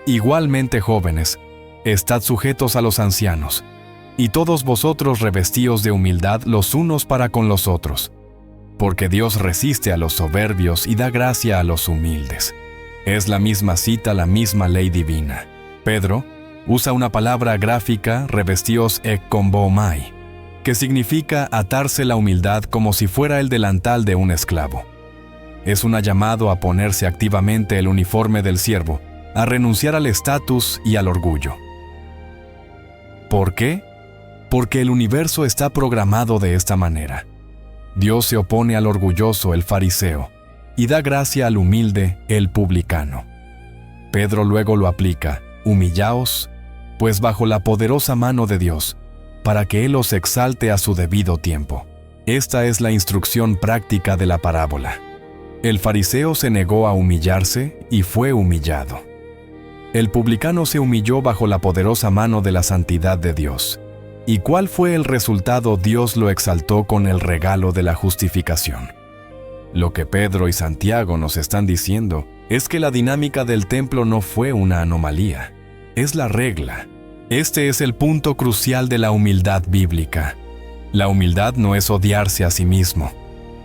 Igualmente, jóvenes, estad sujetos a los ancianos, y todos vosotros revestíos de humildad los unos para con los otros, porque Dios resiste a los soberbios y da gracia a los humildes. Es la misma cita, la misma ley divina. Pedro usa una palabra gráfica, revestíos ekkombomai, que significa atarse la humildad como si fuera el delantal de un esclavo. Es una llamado a ponerse activamente el uniforme del siervo, a renunciar al estatus y al orgullo. ¿Por qué? Porque el universo está programado de esta manera. Dios se opone al orgulloso, el fariseo, y da gracia al humilde, el publicano. Pedro luego lo aplica: humillaos, pues bajo la poderosa mano de Dios, para que Él os exalte a su debido tiempo. Esta es la instrucción práctica de la parábola. El fariseo se negó a humillarse y fue humillado. El publicano se humilló bajo la poderosa mano de la santidad de Dios. ¿Y cuál fue el resultado? Dios lo exaltó con el regalo de la justificación. Lo que Pedro y Santiago nos están diciendo es que la dinámica del templo no fue una anomalía, es la regla. Este es el punto crucial de la humildad bíblica. La humildad no es odiarse a sí mismo.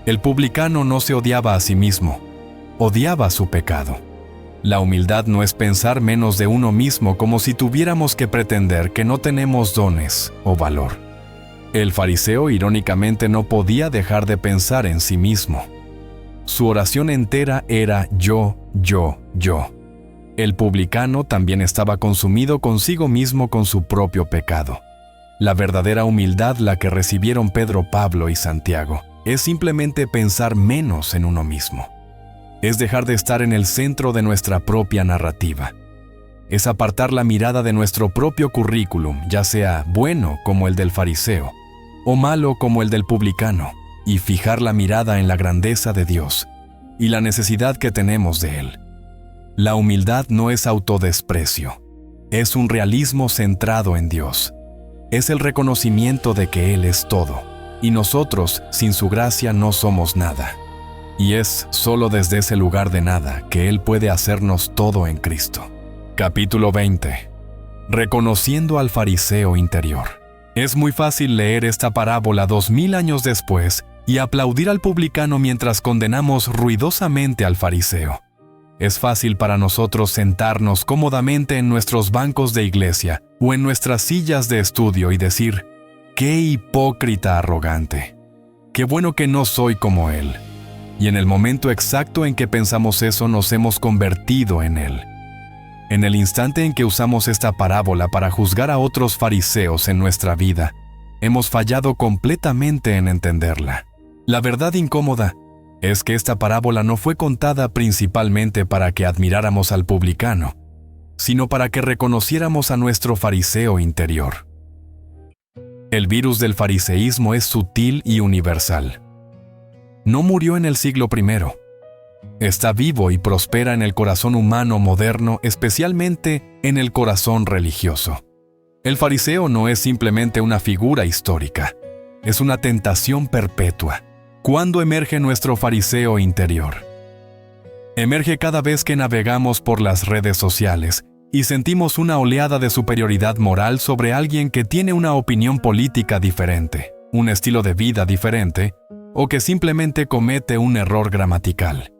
El publicano no se odiaba a sí mismo, odiaba su pecado. La humildad no es pensar menos de uno mismo como si tuviéramos que pretender que no tenemos dones o valor. El fariseo irónicamente no podía dejar de pensar en sí mismo. Su oración entera era yo, yo, yo. El publicano también estaba consumido consigo mismo con su propio pecado. La verdadera humildad, la que recibieron Pedro, Pablo y Santiago, es simplemente pensar menos en uno mismo. Es dejar de estar en el centro de nuestra propia narrativa. Es apartar la mirada de nuestro propio currículum, ya sea bueno como el del fariseo, o malo como el del publicano, y fijar la mirada en la grandeza de Dios y la necesidad que tenemos de Él. La humildad no es autodesprecio, es un realismo centrado en Dios. Es el reconocimiento de que Él es todo, y nosotros, sin su gracia, no somos nada. Y es solo desde ese lugar de nada que Él puede hacernos todo en Cristo. Capítulo 20. Reconociendo al fariseo interior. Es muy fácil leer esta parábola 2000 años después y aplaudir al publicano mientras condenamos ruidosamente al fariseo. Es fácil para nosotros sentarnos cómodamente en nuestros bancos de iglesia o en nuestras sillas de estudio y decir: ¡qué hipócrita arrogante! ¡Qué bueno que no soy como él! Y en el momento exacto en que pensamos eso, nos hemos convertido en él. En el instante en que usamos esta parábola para juzgar a otros fariseos en nuestra vida, hemos fallado completamente en entenderla. La verdad incómoda es que esta parábola no fue contada principalmente para que admiráramos al publicano, sino para que reconociéramos a nuestro fariseo interior. El virus del fariseísmo es sutil y universal. No murió en el siglo I. Está vivo y prospera en el corazón humano moderno, especialmente en el corazón religioso. El fariseo no es simplemente una figura histórica, es una tentación perpetua. ¿Cuándo emerge nuestro fariseo interior? Emerge cada vez que navegamos por las redes sociales y sentimos una oleada de superioridad moral sobre alguien que tiene una opinión política diferente, un estilo de vida diferente, o que simplemente comete un error gramatical.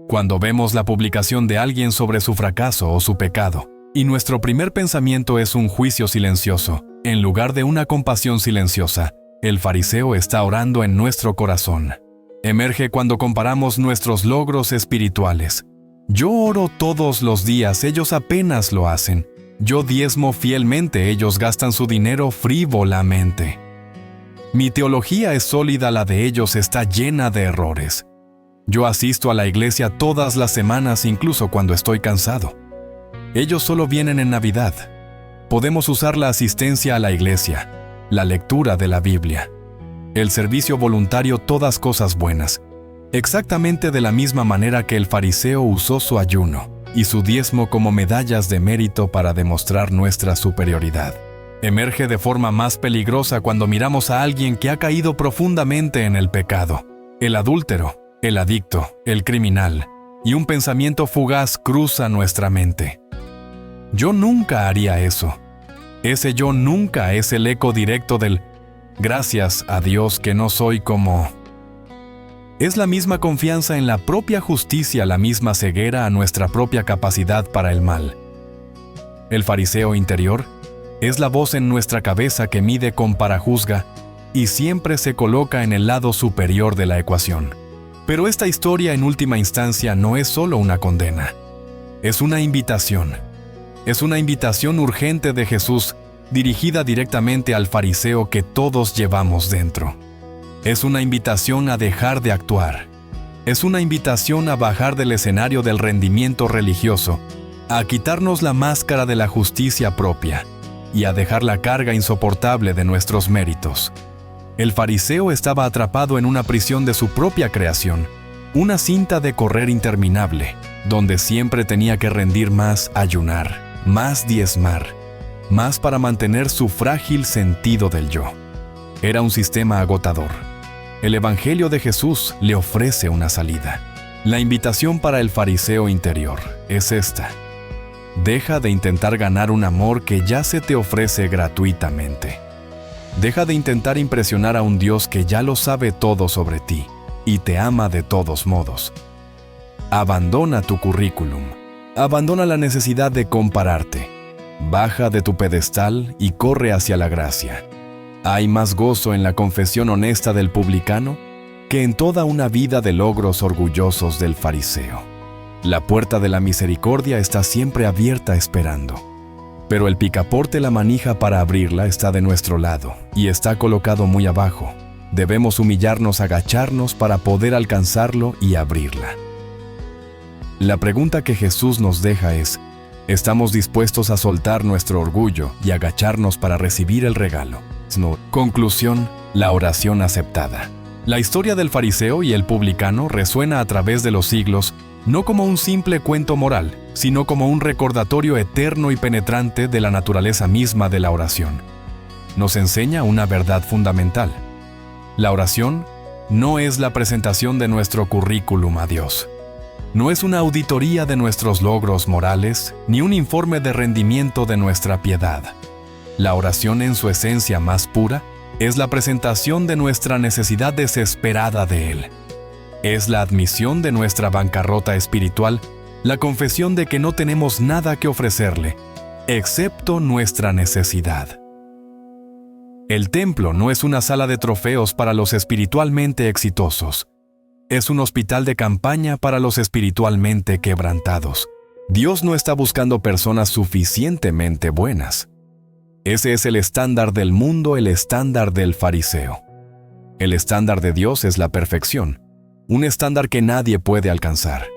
Cuando vemos la publicación de alguien sobre su fracaso o su pecado, y nuestro primer pensamiento es un juicio silencioso, en lugar de una compasión silenciosa, el fariseo está orando en nuestro corazón. Emerge cuando comparamos nuestros logros espirituales. Yo oro todos los días, ellos apenas lo hacen. Yo diezmo fielmente, ellos gastan su dinero frívolamente. Mi teología es sólida, la de ellos está llena de errores. Yo asisto a la iglesia todas las semanas, incluso cuando estoy cansado. Ellos solo vienen en Navidad. Podemos usar la asistencia a la iglesia, la lectura de la Biblia, el servicio voluntario, todas cosas buenas, exactamente de la misma manera que el fariseo usó su ayuno y su diezmo como medallas de mérito para demostrar nuestra superioridad. Emerge de forma más peligrosa cuando miramos a alguien que ha caído profundamente en el pecado, el adúltero, el adicto, el criminal, y un pensamiento fugaz cruza nuestra mente. Yo nunca haría eso. Ese yo nunca es el eco directo del gracias a Dios que no soy como. Es la misma confianza en la propia justicia, la misma ceguera a nuestra propia capacidad para el mal. El fariseo interior es la voz en nuestra cabeza que mide, compara, juzga y siempre se coloca en el lado superior de la ecuación. Pero esta historia en última instancia no es solo una condena, es una invitación. Es una invitación urgente de Jesús dirigida directamente al fariseo que todos llevamos dentro. Es una invitación a dejar de actuar. Es una invitación a bajar del escenario del rendimiento religioso a quitarnos la máscara de la justicia propia y a dejar la carga insoportable de nuestros méritos. El fariseo estaba atrapado en una prisión de su propia creación, una cinta de correr interminable, donde siempre tenía que rendir más, ayunar, más diezmar, más para mantener su frágil sentido del yo. Era un sistema agotador. El Evangelio de Jesús le ofrece una salida. La invitación para el fariseo interior es esta: deja de intentar ganar un amor que ya se te ofrece gratuitamente. Deja de intentar impresionar a un Dios que ya lo sabe todo sobre ti y te ama de todos modos. Abandona tu currículum. Abandona la necesidad de compararte. Baja de tu pedestal y corre hacia la gracia. Hay más gozo en la confesión honesta del publicano que en toda una vida de logros orgullosos del fariseo. La puerta de la misericordia está siempre abierta esperando. Pero el picaporte, la manija para abrirla, está de nuestro lado y está colocado muy abajo. Debemos humillarnos, agacharnos para poder alcanzarlo y abrirla. La pregunta que Jesús nos deja es: ¿estamos dispuestos a soltar nuestro orgullo y agacharnos para recibir el regalo? Conclusión: la oración aceptada. La historia del fariseo y el publicano resuena a través de los siglos, no como un simple cuento moral, sino como un recordatorio eterno y penetrante de la naturaleza misma de la oración. Nos enseña una verdad fundamental. La oración no es la presentación de nuestro currículum a Dios. No es una auditoría de nuestros logros morales, ni un informe de rendimiento de nuestra piedad. La oración en su esencia más pura es la presentación de nuestra necesidad desesperada de Él. Es la admisión de nuestra bancarrota espiritual, la confesión de que no tenemos nada que ofrecerle, excepto nuestra necesidad. El templo no es una sala de trofeos para los espiritualmente exitosos. Es un hospital de campaña para los espiritualmente quebrantados. Dios no está buscando personas suficientemente buenas. Ese es el estándar del mundo, el estándar del fariseo. El estándar de Dios es la perfección, un estándar que nadie puede alcanzar.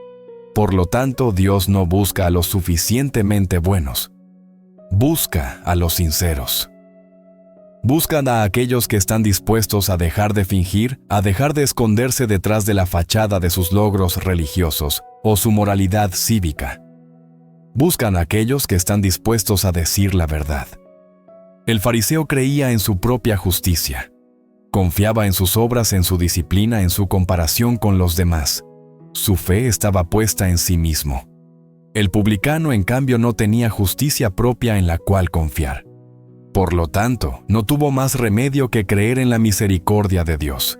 Por lo tanto, Dios no busca a los suficientemente buenos. Busca a los sinceros. Buscan a aquellos que están dispuestos a dejar de fingir, a dejar de esconderse detrás de la fachada de sus logros religiosos o su moralidad cívica. Buscan a aquellos que están dispuestos a decir la verdad. El fariseo creía en su propia justicia. Confiaba en sus obras, en su disciplina, en su comparación con los demás. Su fe estaba puesta en sí mismo. El publicano, en cambio, no tenía justicia propia en la cual confiar. Por lo tanto, no tuvo más remedio que creer en la misericordia de Dios.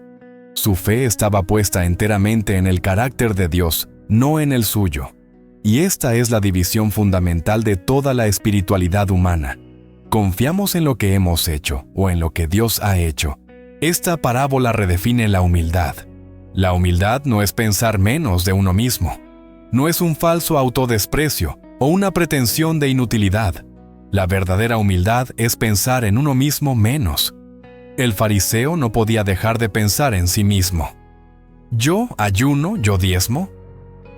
Su fe estaba puesta enteramente en el carácter de Dios, no en el suyo. Y esta es la división fundamental de toda la espiritualidad humana. ¿Confiamos en lo que hemos hecho o en lo que Dios ha hecho? Esta parábola redefine la humildad. La humildad no es pensar menos de uno mismo. No es un falso autodesprecio o una pretensión de inutilidad. La verdadera humildad es pensar en uno mismo menos. El fariseo no podía dejar de pensar en sí mismo. Yo ayuno, yo diezmo.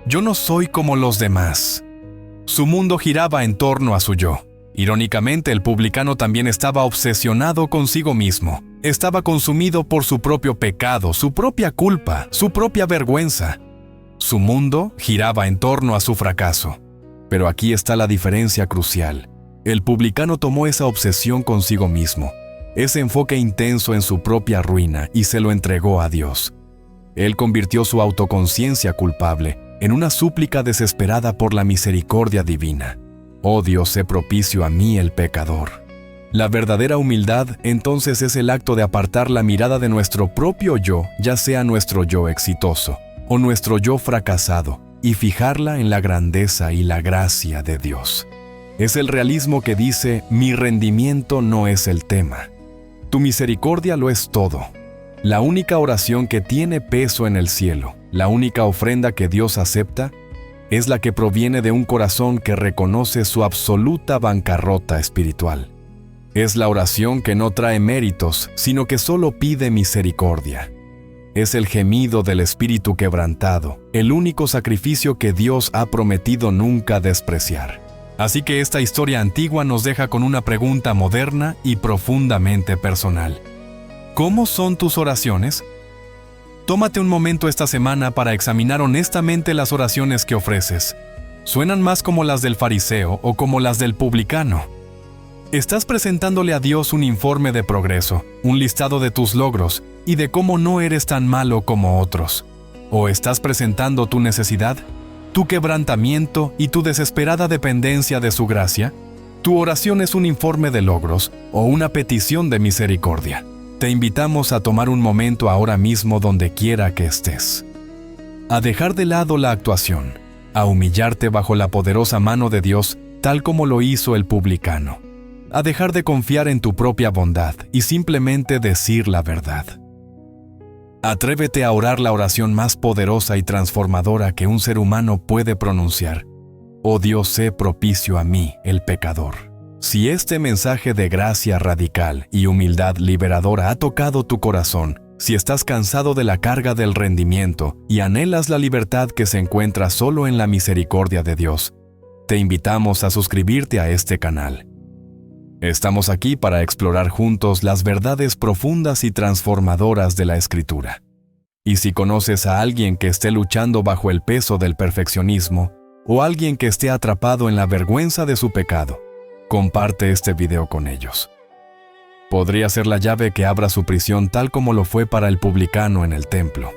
Yo no soy como los demás. Su mundo giraba en torno a su yo. Irónicamente, el publicano también estaba obsesionado consigo mismo. Estaba consumido por su propio pecado, su propia culpa, su propia vergüenza. Su mundo giraba en torno a su fracaso. Pero aquí está la diferencia crucial. El publicano tomó esa obsesión consigo mismo, ese enfoque intenso en su propia ruina, y se lo entregó a Dios. Él convirtió su autoconciencia culpable en una súplica desesperada por la misericordia divina. Oh Dios, sé propicio a mí, el pecador. La verdadera humildad, entonces, es el acto de apartar la mirada de nuestro propio yo, ya sea nuestro yo exitoso o nuestro yo fracasado, y fijarla en la grandeza y la gracia de Dios. Es el realismo que dice: mi rendimiento no es el tema. Tu misericordia lo es todo. La única oración que tiene peso en el cielo, la única ofrenda que Dios acepta, es la que proviene de un corazón que reconoce su absoluta bancarrota espiritual. Es la oración que no trae méritos, sino que solo pide misericordia. es el gemido del espíritu quebrantado, el único sacrificio que Dios ha prometido nunca despreciar. Así que esta historia antigua nos deja con una pregunta moderna y profundamente personal. ¿Cómo son tus oraciones? Tómate un momento esta semana para examinar honestamente las oraciones que ofreces. ¿Suenan más como las del fariseo o como las del publicano? ¿Estás presentándole a Dios un informe de progreso, un listado de tus logros y de cómo no eres tan malo como otros? ¿O estás presentando tu necesidad, tu quebrantamiento y tu desesperada dependencia de su gracia? ¿Tu oración es un informe de logros o una petición de misericordia? Te invitamos a tomar un momento ahora mismo donde quiera que estés. A dejar de lado la actuación, a humillarte bajo la poderosa mano de Dios tal como lo hizo el publicano. A dejar de confiar en tu propia bondad y simplemente decir la verdad. Atrévete a orar la oración más poderosa y transformadora que un ser humano puede pronunciar. Oh Dios, sé propicio a mí, el pecador. Si este mensaje de gracia radical y humildad liberadora ha tocado tu corazón, si estás cansado de la carga del rendimiento y anhelas la libertad que se encuentra solo en la misericordia de Dios, te invitamos a suscribirte a este canal. Estamos aquí para explorar juntos las verdades profundas y transformadoras de la Escritura. Y si conoces a alguien que esté luchando bajo el peso del perfeccionismo, o alguien que esté atrapado en la vergüenza de su pecado, comparte este video con ellos. Podría ser la llave que abra su prisión tal como lo fue para el publicano en el templo.